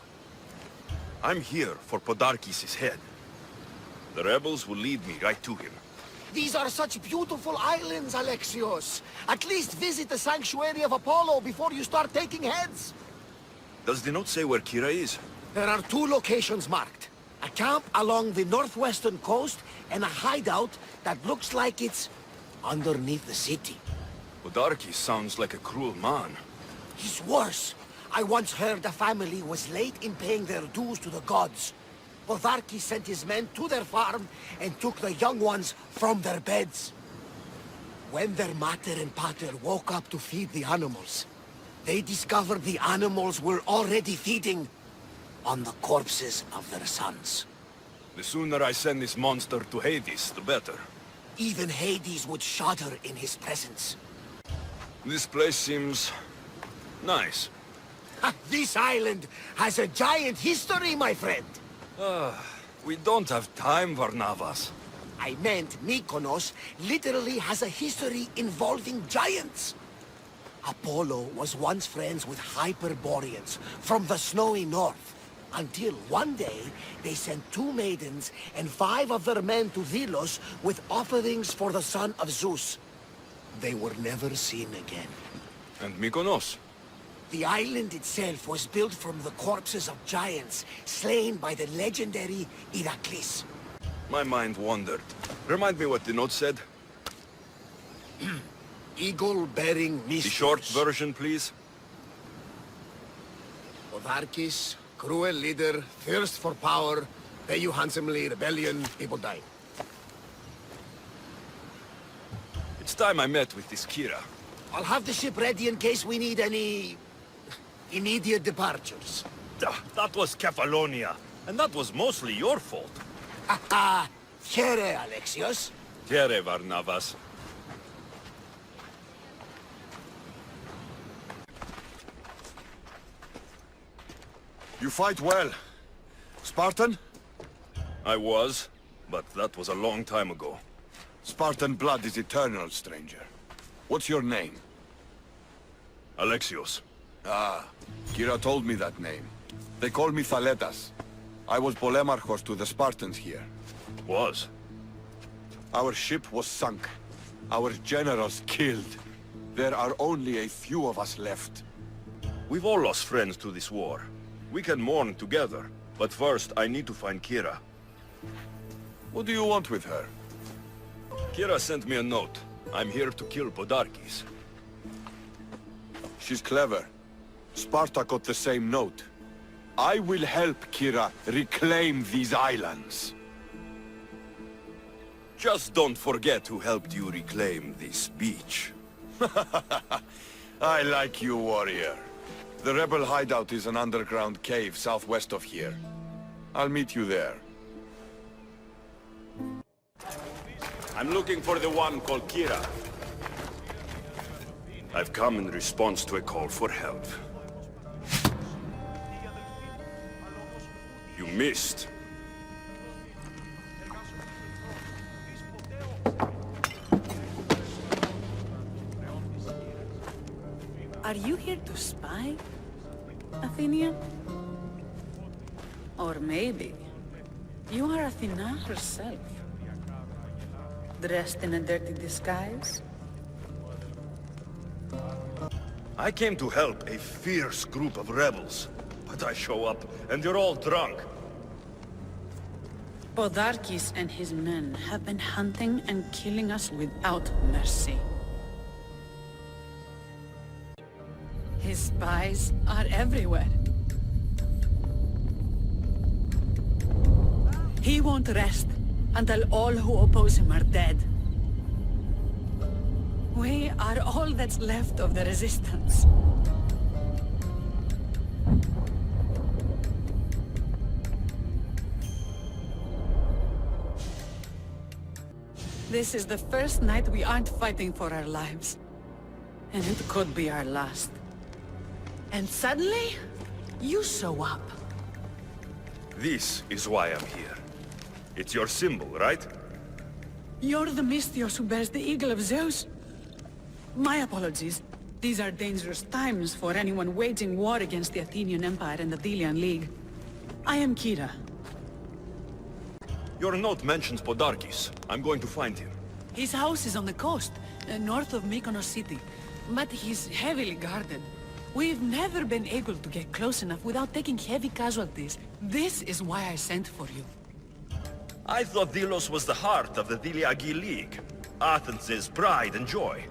I'm here for Podarkis' head. The rebels will lead me right to him. These are such beautiful islands, Alexios. At least visit the sanctuary of Apollo before you start taking heads. Does the note say where Kira is? There are two locations marked. A camp along the northwestern coast and a hideout that looks like it's underneath the city. Podarkes sounds like a cruel man. He's worse. I once heard a family was late in paying their dues to the gods. Podarkes sent his men to their farm and took the young ones from their beds. When their mater and pater woke up to feed the animals, they discovered the animals were already feeding on the corpses of their sons. The sooner I send this monster to Hades, the better. Even Hades would shudder in his presence. This place seems... nice. This island has a giant history, my friend. We don't have time, Varnavas. I meant Mykonos literally has a history involving giants. Apollo was once friends with Hyperboreans from the snowy north, until one day they sent 2 maidens and 5 of their men to Delos with offerings for the son of Zeus. They were never seen again. And Mykonos? The island itself was built from the corpses of giants slain by the legendary Iraklis. My mind wandered. Remind me what the note said. Eagle-bearing Mystios. The short version, please. Podarkes, cruel leader, thirst for power, pay you handsomely, rebellion, people die. It's time I met with this Kira. I'll have the ship ready in case we need any... immediate departures. That was Kefalonia, and that was mostly your fault. Haha! Here, Alexios. Here, Varnavas. You fight well. Spartan? I was, but that was a long time ago. Spartan blood is eternal, stranger. What's your name? Alexios. Ah, Kira told me that name. They call me Thaletas. I was Polemarchos to the Spartans here. Was? Our ship was sunk. Our generals killed. There are only a few of us left. We've all lost friends to this war. We can mourn together, but first I need to find Kira. What do you want with her? Kira sent me a note. I'm here to kill Podarkes. She's clever. Sparta got the same note. I will help Kira reclaim these islands. Just don't forget who helped you reclaim this beach. I like you, warrior. The rebel hideout is an underground cave southwest of here. I'll meet you there. I'm looking for the one called Kira. I've come in response to a call for help. You missed. Are you here to spy, Athenian? Or maybe you are Athena herself, dressed in a dirty disguise? I came to help a fierce group of rebels, but I show up and you're all drunk. Podarkes and his men have been hunting and killing us without mercy. His spies are everywhere. He won't rest until all who oppose him are dead. We are all that's left of the resistance. This is the first night we aren't fighting for our lives. And it could be our last. And suddenly, you show up. This is why I'm here. It's your symbol, right? You're the Mystios who bears the eagle of Zeus? My apologies. These are dangerous times for anyone waging war against the Athenian Empire and the Delian League. I am Kira. Your note mentions Podarkes. I'm going to find him. His house is on the coast, north of Mykonos city. But he's heavily guarded. We've never been able to get close enough without taking heavy casualties. This is why I sent for you. I thought Delos was the heart of the Deliagi League. Athens' pride and joy.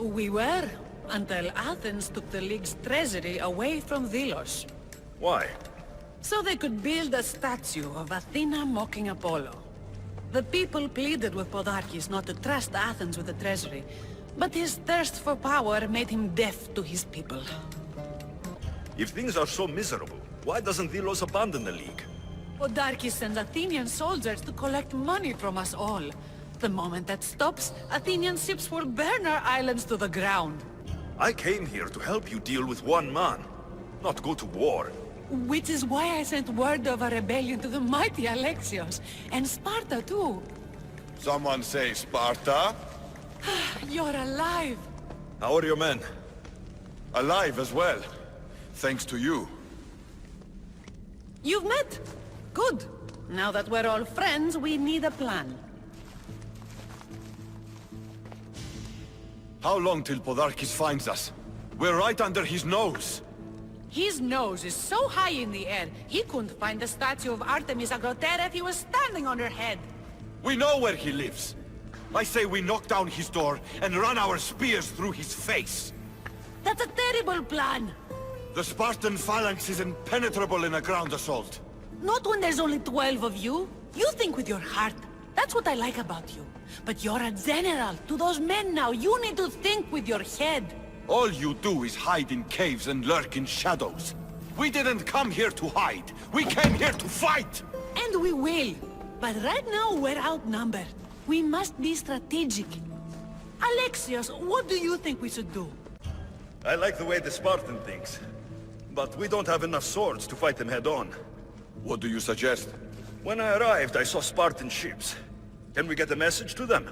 We were, until Athens took the League's treasury away from Delos. Why? So they could build a statue of Athena mocking Apollo. The people pleaded with Podarkes not to trust Athens with the treasury, but his thirst for power made him deaf to his people. If things are so miserable, why doesn't Delos abandon the League? Podarkes sends Athenian soldiers to collect money from us all. The moment that stops, Athenian ships will burn our islands to the ground. I came here to help you deal with one man, not go to war. Which is why I sent word of a rebellion to the mighty Alexios, and Sparta too. Someone say Sparta? You're alive! How are your men? Alive as well. Thanks to you. You've met? Good. Now that we're all friends, we need a plan. How long till Podarkes finds us? We're right under his nose. His nose is so high in the air, he couldn't find the statue of Artemis Agrotera if he was standing on her head. We know where he lives. I say we knock down his door and run our spears through his face. That's a terrible plan. The Spartan phalanx is impenetrable in a ground assault. Not when there's only 12 of you. You think with your heart. That's what I like about you. But you're a general. To those men now, you need to think with your head. All you do is hide in caves and lurk in shadows. We didn't come here to hide. We came here to fight! And we will. But right now, we're outnumbered. We must be strategic. Alexios, what do you think we should do? I like the way the Spartan thinks. But we don't have enough swords to fight them head-on. What do you suggest? When I arrived, I saw Spartan ships. Can we get a message to them?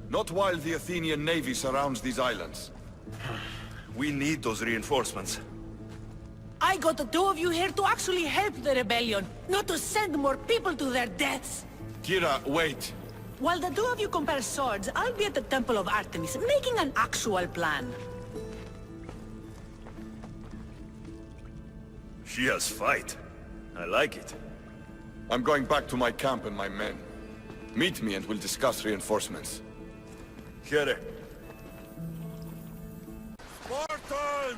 Not while the Athenian navy surrounds these islands. We need those reinforcements. I got the two of you here to actually help the rebellion, not to send more people to their deaths. Kira, wait. While the two of you compare swords, I'll be at the Temple of Artemis, making an actual plan. She has fight. I like it. I'm going back to my camp and my men. Meet me and we'll discuss reinforcements. Here. Spartans!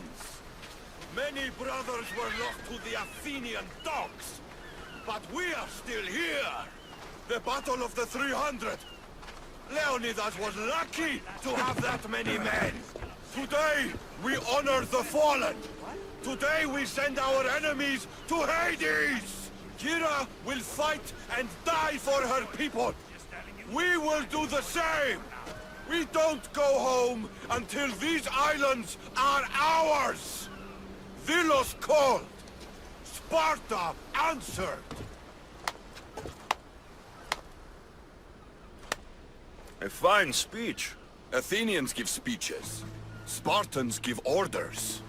Many brothers were lost to the Athenian dogs. But we are still here! The Battle of the 300! Leonidas was lucky to have that many men! Today, we honor the fallen! Today we send our enemies to Hades! Kira will fight and die for her people! We will do the same! We don't go home until these islands are ours! Delos called! Sparta answered! A fine speech. Athenians give speeches. Spartans give orders.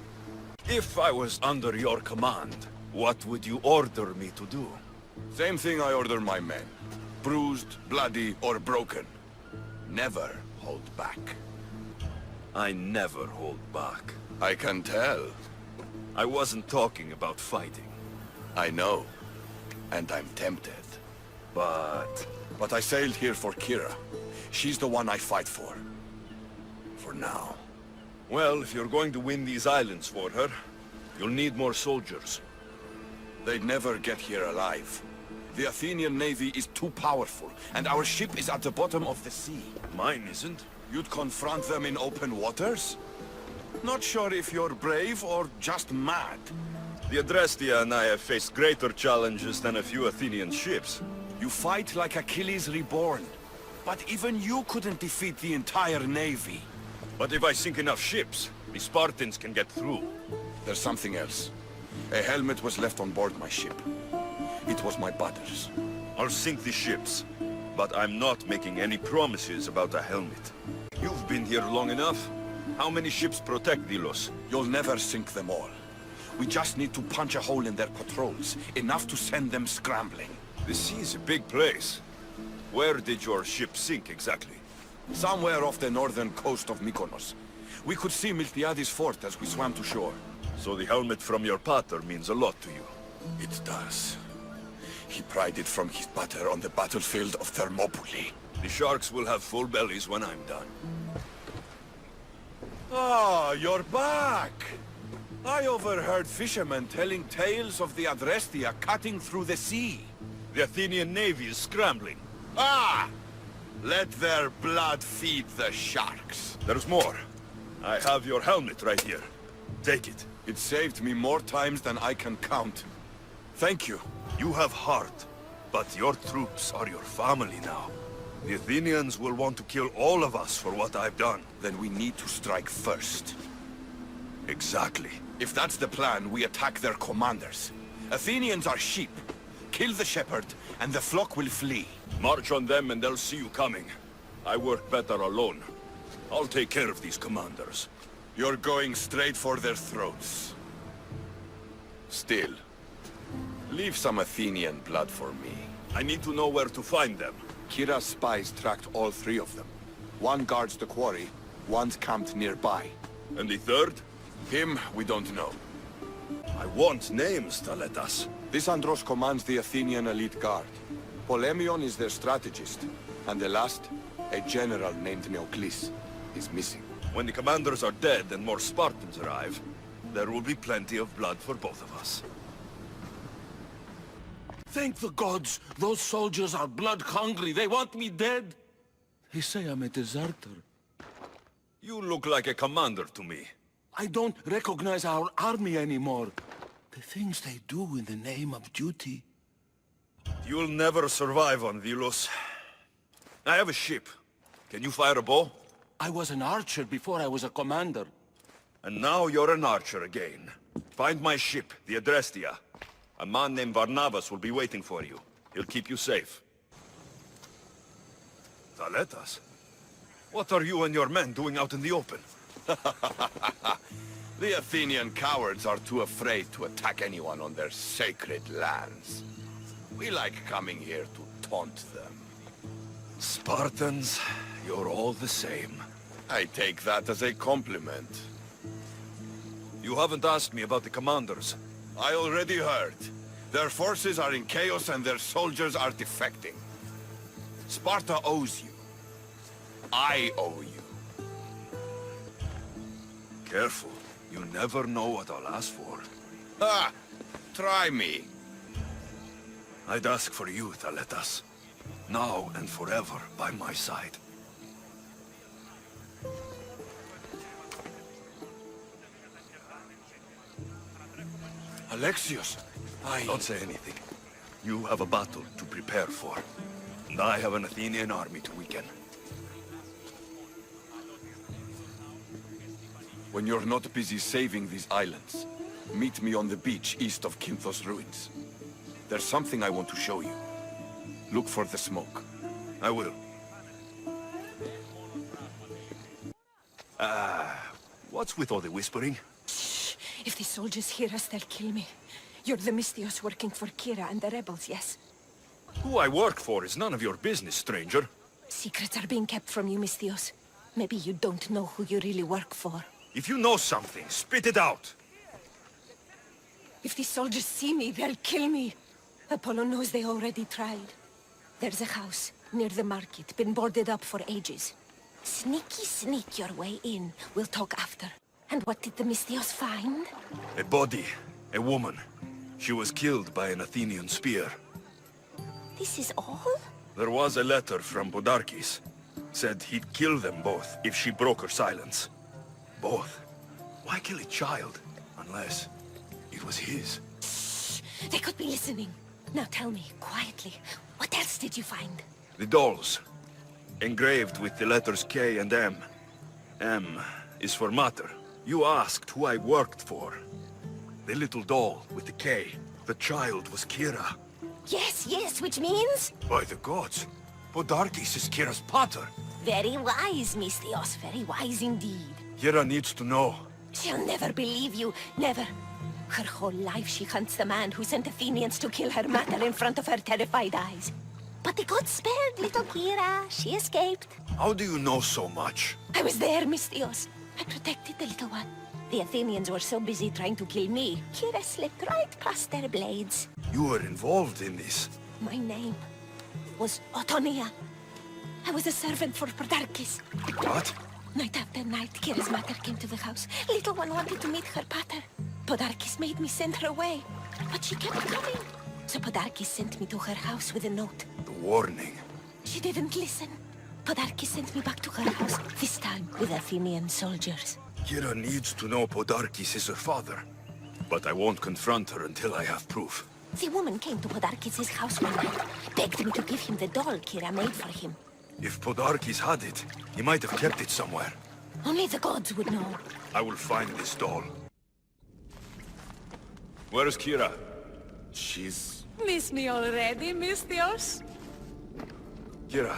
If I was under your command, what would you order me to do? Same thing I order my men. Bruised, bloody, or broken. Never hold back. I never hold back. I can tell. I wasn't talking about fighting. I know. And I'm tempted. But I sailed here for Kira. She's the one I fight for. For now. Well, if you're going to win these islands for her, you'll need more soldiers. They'd never get here alive. The Athenian navy is too powerful, and our ship is at the bottom of the sea. Mine isn't. You'd confront them in open waters? Not sure if you're brave or just mad. The Adrestia and I have faced greater challenges than a few Athenian ships. You fight like Achilles reborn. But even you couldn't defeat the entire navy. But if I sink enough ships, the Spartans can get through. There's something else. A helmet was left on board my ship. It was my brother's. I'll sink the ships, but I'm not making any promises about a helmet. You've been here long enough. How many ships protect Delos? You'll never sink them all. We just need to punch a hole in their patrols, enough to send them scrambling. The sea's a big place. Where did your ship sink exactly? Somewhere off the northern coast of Mykonos. We could see Miltiades fort as we swam to shore. So the helmet from your pater means a lot to you? It does. He pried it from his pater on the battlefield of Thermopylae. The sharks will have full bellies when I'm done. Ah, you're back! I overheard fishermen telling tales of the Adrestia cutting through the sea. The Athenian navy is scrambling. Ah! Let their blood feed the sharks. There's more. I have your helmet right here. Take it. It saved me more times than I can count. Thank you. You have heart, but your troops are your family now. The Athenians will want to kill all of us for what I've done. Then we need to strike first. Exactly. If that's the plan, we attack their commanders. Athenians are sheep. Kill the shepherd, and the flock will flee. March on them and they'll see you coming. I work better alone. I'll take care of these commanders. You're going straight for their throats. Still, leave some Athenian blood for me. I need to know where to find them. Kira's spies tracked all 3 of them. One guards the quarry, one's camped nearby. And the third? Him, we don't know. I want names, Thaletas. This Andros commands the Athenian elite guard. Polemion is their strategist. And the last, a general named Neoclis, is missing. When the commanders are dead and more Spartans arrive, there will be plenty of blood for both of us. Thank the gods! Those soldiers are blood-hungry. They want me dead. They say I'm a deserter. You look like a commander to me. I don't recognize our army anymore. The things they do in the name of duty. You'll never survive on Vilos. I have a ship. Can you fire a bow? I was an archer before I was a commander. And now you're an archer again. Find my ship, the Adrestia. A man named Barnabas will be waiting for you. He'll keep you safe. Thaletas? What are you and your men doing out in the open? The Athenian cowards are too afraid to attack anyone on their sacred lands. We like coming here to taunt them. Spartans, you're all the same. I take that as a compliment. You haven't asked me about the commanders. I already heard. Their forces are in chaos and their soldiers are defecting. Sparta owes you. I owe you. Careful. You never know what I'll ask for. Ah! Try me. I'd ask for you, Thaletas. Now and forever by my side. Alexios, Don't say anything. You have a battle to prepare for. And I have an Athenian army to weaken. When you're not busy saving these islands, meet me on the beach east of Kinthos ruins. There's something I want to show you. Look for the smoke. I will. What's with all the whispering? Shh! If the soldiers hear us, they'll kill me. You're the Misthios working for Kira and the rebels, yes? Who I work for is none of your business, stranger. Secrets are being kept from you, Misthios. Maybe you don't know who you really work for. If you know something, spit it out. If the soldiers see me, they'll kill me. Apollo knows they already tried. There's a house near the market, been boarded up for ages. Sneak your way in. We'll talk after. And what did the Misthios find? A body. A woman. She was killed by an Athenian spear. This is all? There was a letter from Podarkes. Said he'd kill them both if she broke her silence. Both? Why kill a child? Unless it was his. Shh! They could be listening. Now tell me, quietly, what else did you find? The dolls. Engraved with the letters K and M. M is for mater. You asked who I worked for. The little doll with the K. The child was Kira. Yes, which means? By the gods, Podarkes is Kira's pater. Very wise, Misthios, very wise indeed. Kira needs to know. She'll never believe you, never. Her whole life she hunts the man who sent Athenians to kill her mater in front of her terrified eyes. But the gods spared little Kira. She escaped. How do you know so much? I was there, Misthios. I protected the little one. The Athenians were so busy trying to kill me, Kira slipped right past their blades. You were involved in this. My name was Otonia. I was a servant for Podarkes. What? Night after night, Kira's mother came to the house. Little one wanted to meet her pater. Podarkis made me send her away, but she kept coming. So Podarkis sent me to her house with a note. The warning. She didn't listen. Podarkis sent me back to her house, this time with Athenian soldiers. Kira needs to know Podarkis is her father. But I won't confront her until I have proof. The woman came to Podarkis' house one night, begged me to give him the doll Kira made for him. If Podarkis had it, he might have kept it somewhere. Only the gods would know. I will find this doll. Where's Kira? She's... Miss me already, Misthios? Kira,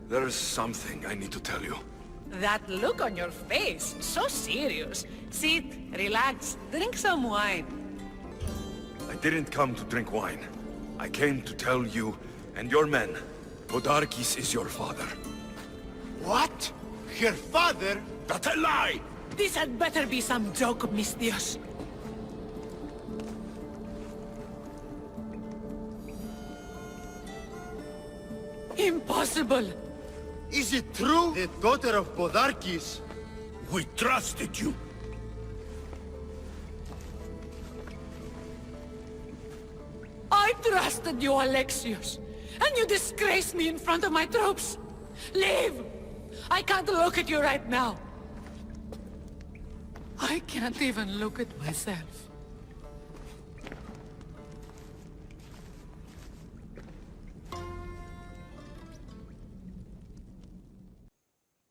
there is something I need to tell you. That look on your face, so serious. Sit, relax, drink some wine. I didn't come to drink wine. I came to tell you and your men, Podarkis is your father. What? Her father? That's a lie! This had better be some joke, Misthios. Impossible! Is it true? The daughter of Podarkis? We trusted you. I trusted you, Alexios, and you disgraced me in front of my troops. Leave! I can't look at you right now. I can't even look at myself.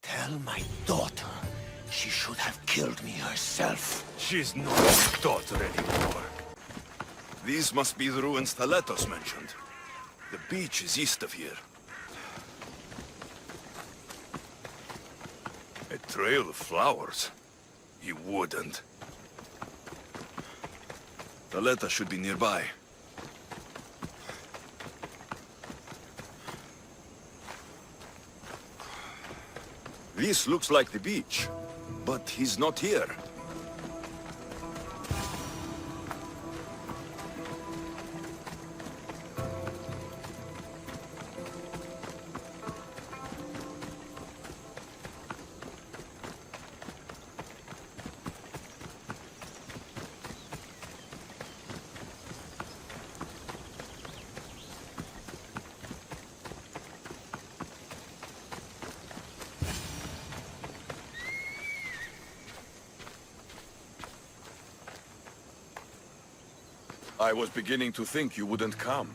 Tell my daughter she should have killed me herself. She's not my daughter anymore. These must be the ruins Thaletas mentioned. The beach is east of here. A trail of flowers? You wouldn't. Thaletas should be nearby. This looks like the beach, but he's not here. I was beginning to think you wouldn't come.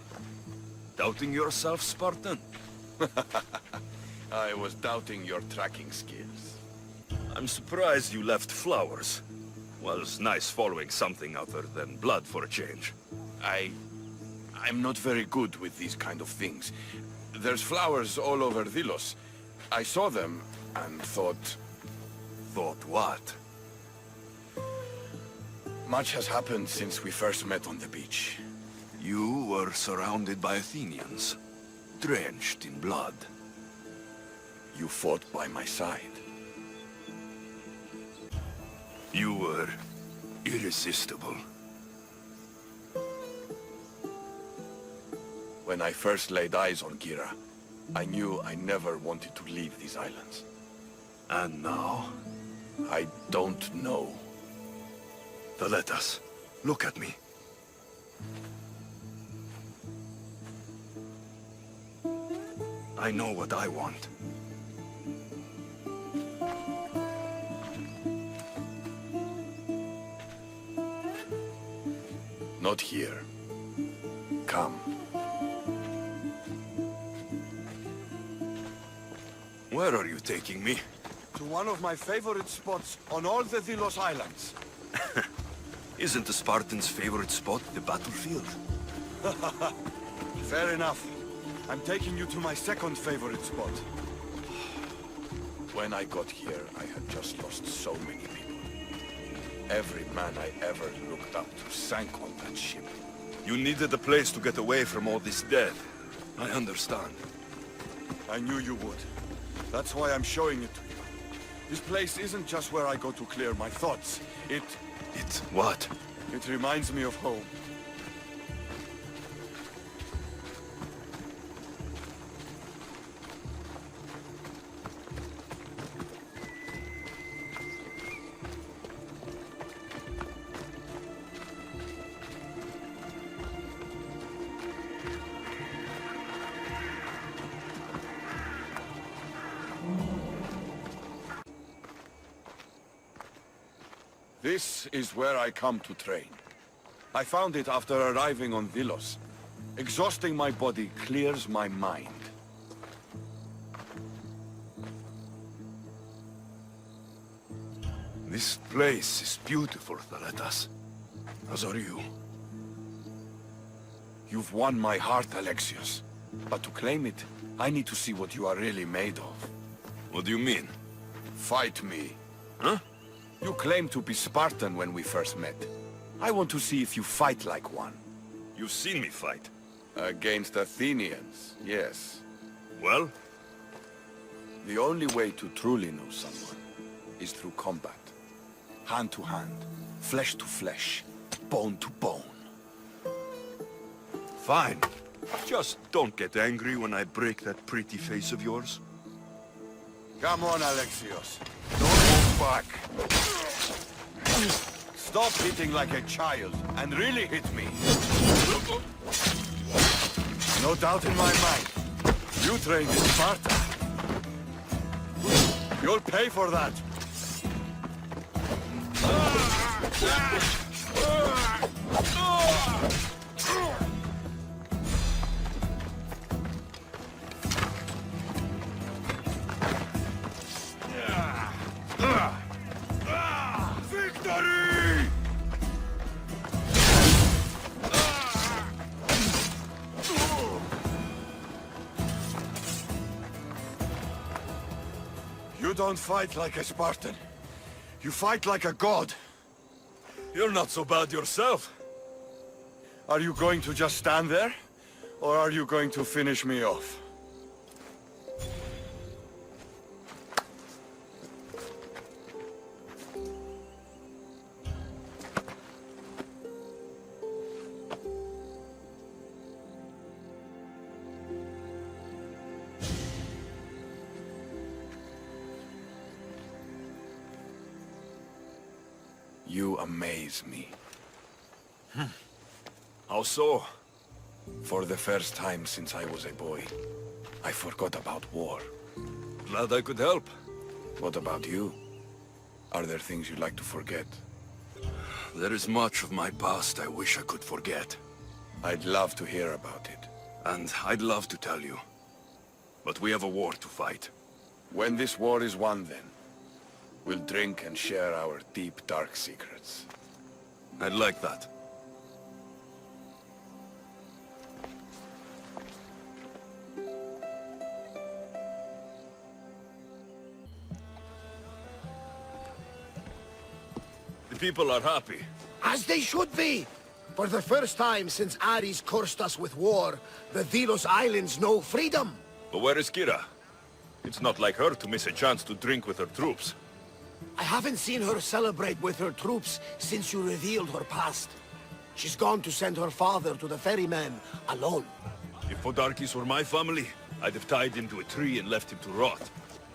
Doubting yourself, Spartan? I was doubting your tracking skills. I'm surprised you left flowers. Well, it's nice following something other than blood for a change. I'm not very good with these kind of things. There's flowers all over Delos. I saw them and thought... Thought what? Much has happened since we first met on the beach. You were surrounded by Athenians, drenched in blood. You fought by my side. You were irresistible. When I first laid eyes on Kira, I knew I never wanted to leave these islands. And now? I don't know. Thaletas, look at me. I know what I want. Not here. Come. Where are you taking me? To one of my favorite spots on all the Delos Islands. Isn't the Spartans' favorite spot the battlefield? Fair enough. I'm taking you to my second favorite spot. When I got here, I had just lost so many people. Every man I ever looked up to sank on that ship. You needed a place to get away from all this death. I understand. I knew you would. That's why I'm showing it to you. This place isn't just where I go to clear my thoughts. It's what? It reminds me of home. This is where I come to train. I found it after arriving on Vilos. Exhausting my body clears my mind. This place is beautiful, Thaletas. As are you. You've won my heart, Alexios. But to claim it, I need to see what you are really made of. What do you mean? Fight me. Huh? You claimed to be Spartan when we first met. I want to see if you fight like one. You've seen me fight. Against Athenians, yes. Well? The only way to truly know someone is through combat. Hand to hand, flesh to flesh, bone to bone. Fine. Just don't get angry when I break that pretty face of yours. Come on, Alexios. Don't hold back. Stop hitting like a child and really hit me. No doubt in my mind. You trained in Sparta. You'll pay for that. Victory! You don't fight like a Spartan. You fight like a god. You're not so bad yourself. Are you going to just stand there? Or are you going to finish me off? You amaze me. How so? For the first time since I was a boy, I forgot about war. Glad I could help. What about you? Are there things you'd like to forget? There is much of my past I wish I could forget. I'd love to hear about it. And I'd love to tell you. But we have a war to fight. When this war is won, then, we'll drink and share our deep, dark secrets. I'd like that. The people are happy. As they should be! For the first time since Ares cursed us with war, the Delos Islands know freedom! But where is Kira? It's not like her to miss a chance to drink with her troops. I haven't seen her celebrate with her troops since you revealed her past. She's gone to send her father to the ferryman alone. If Podarkis were my family, I'd have tied him to a tree and left him to rot.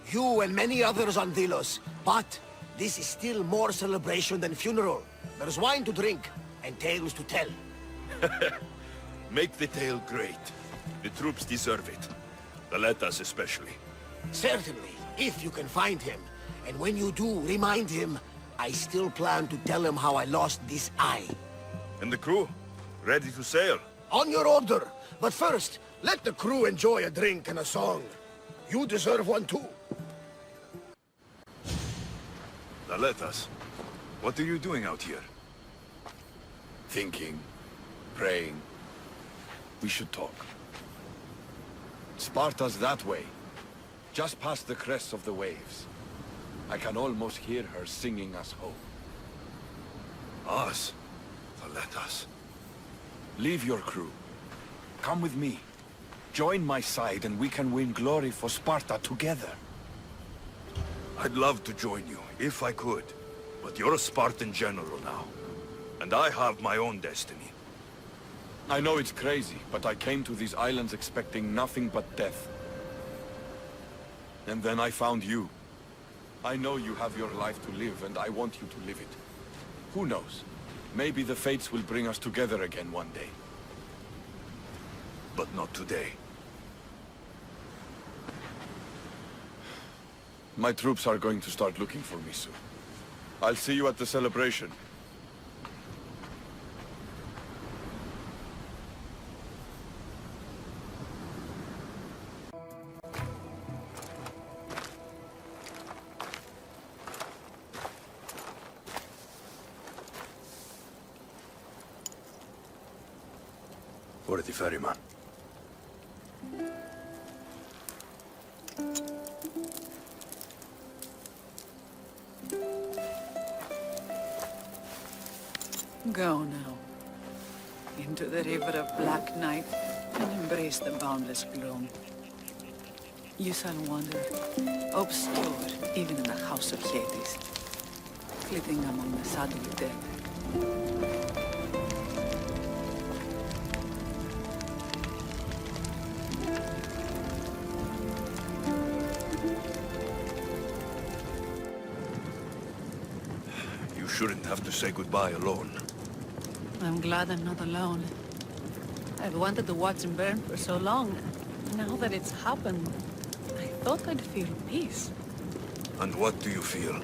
You and many others on Delos, but this is still more celebration than funeral. There's wine to drink, and tales to tell. Make the tale great. The troops deserve it. Thaletas especially. Certainly, if you can find him. And when you do, remind him, I still plan to tell him how I lost this eye. And the crew? Ready to sail? On your order. But first, let the crew enjoy a drink and a song. You deserve one too. Thaletas, what are you doing out here? Thinking, praying. We should talk. Sparta's that way, just past the crests of the waves. I can almost hear her singing us home. Us? Thaletas. Leave your crew. Come with me. Join my side and we can win glory for Sparta together. I'd love to join you, if I could. But you're a Spartan general now. And I have my own destiny. I know it's crazy, but I came to these islands expecting nothing but death. And then I found you. I know you have your life to live, and I want you to live it. Who knows? Maybe the fates will bring us together again one day. But not today. My troops are going to start looking for me soon. I'll see you at the celebration. Worthy ferryman. Go now. Into the river of black night and embrace the boundless gloom. You shall wander, obscure even in the house of Hades, flitting among the shadowy dead. You shouldn't have to say goodbye alone. I'm glad I'm not alone. I've wanted to watch him burn for so long. Now that it's happened, I thought I'd feel peace. And what do you feel?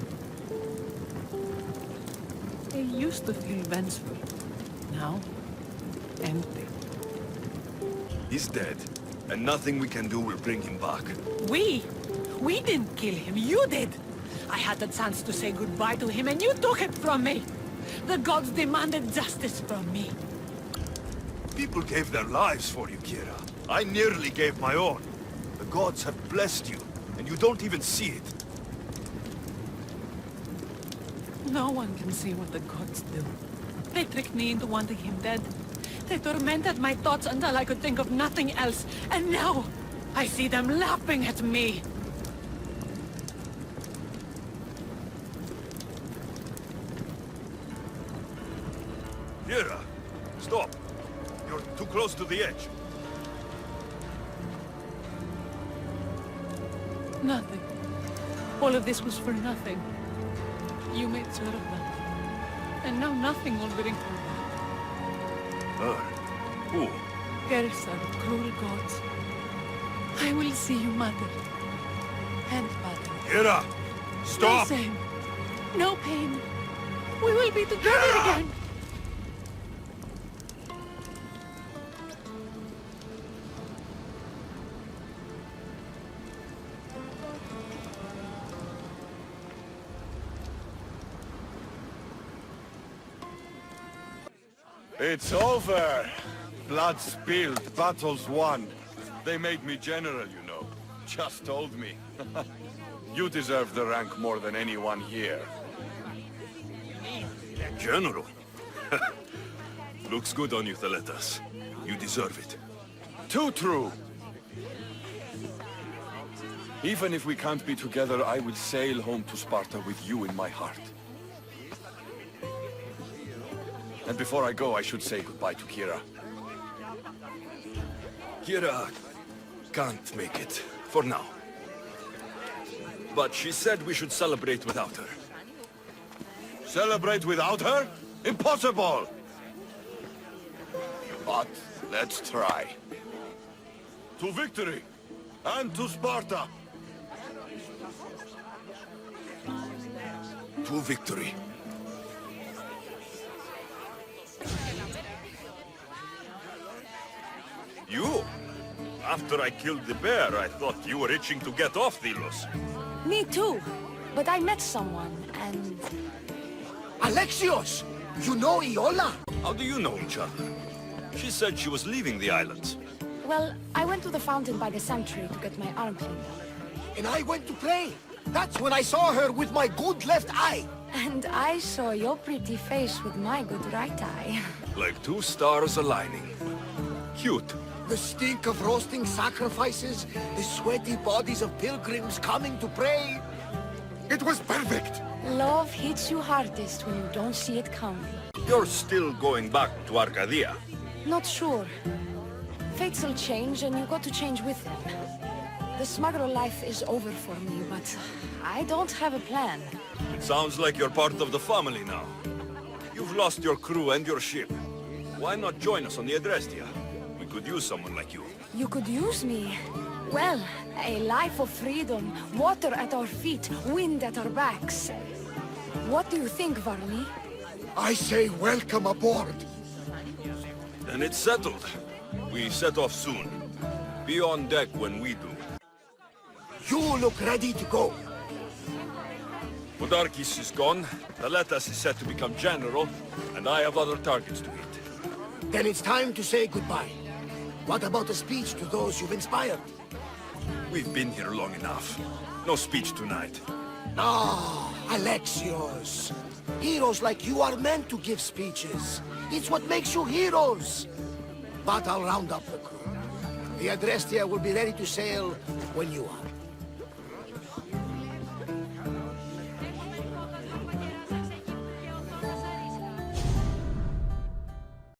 I used to feel vengeful. Now, empty. He's dead, and nothing we can do will bring him back. We didn't kill him, you did! I had the chance to say goodbye to him and you took it from me! The gods demanded justice from me. People gave their lives for you, Kira. I nearly gave my own. The gods have blessed you, and you don't even see it. No one can see what the gods do. They tricked me into wanting him dead. They tormented my thoughts until I could think of nothing else. And now, I see them laughing at me. Kira, stop. You're too close to the edge. Nothing. All of this was for nothing. You made sure of that. And now nothing will bring her back. Her? Who? Curse are cruel gods. I will see you, mother. And father. Kira! Stop! No shame. No pain. We will be together again. It's over! Blood spilled, battles won. They made me general, you know. Just told me. You deserve the rank more than anyone here. General? Looks good on you, Thaletas. You deserve it. Too true! Even if we can't be together, I will sail home to Sparta with you in my heart. And before I go, I should say goodbye to Kira. Kira can't make it, for now. But she said we should celebrate without her. Celebrate without her? Impossible! But let's try. To victory! And to Sparta! To victory. You? After I killed the bear, I thought you were itching to get off Delos. Me too. But I met someone, and... Alexios! You know Iola? How do you know each other? She said she was leaving the islands. Well, I went to the fountain by the sanctuary to get my arm cleaned up. And I went to pray. That's when I saw her with my good left eye. And I saw your pretty face with my good right eye. Like two stars aligning. Cute. The stink of roasting sacrifices, the sweaty bodies of pilgrims coming to pray. It was perfect. Love hits you hardest when you don't see it coming. You're still going back to Arcadia. Not sure. Fates will change and you got to change with them. The smuggler life is over for me, but I don't have a plan. It sounds like you're part of the family now. You've lost your crew and your ship. Why not join us on the Adrestia? We could use someone like you. You could use me. Well, a life of freedom, water at our feet, wind at our backs. What do you think, Varney? I say welcome aboard. Then it's settled. We set off soon. Be on deck when we do. You look ready to go. Podarkis is gone, Thaletas is set to become general, and I have other targets to hit. Then it's time to say goodbye. What about a speech to those you've inspired? We've been here long enough. No speech tonight. Ah, Alexios. Heroes like you are meant to give speeches. It's what makes you heroes. But I'll round up the crew. The Adrestia will be ready to sail when you are.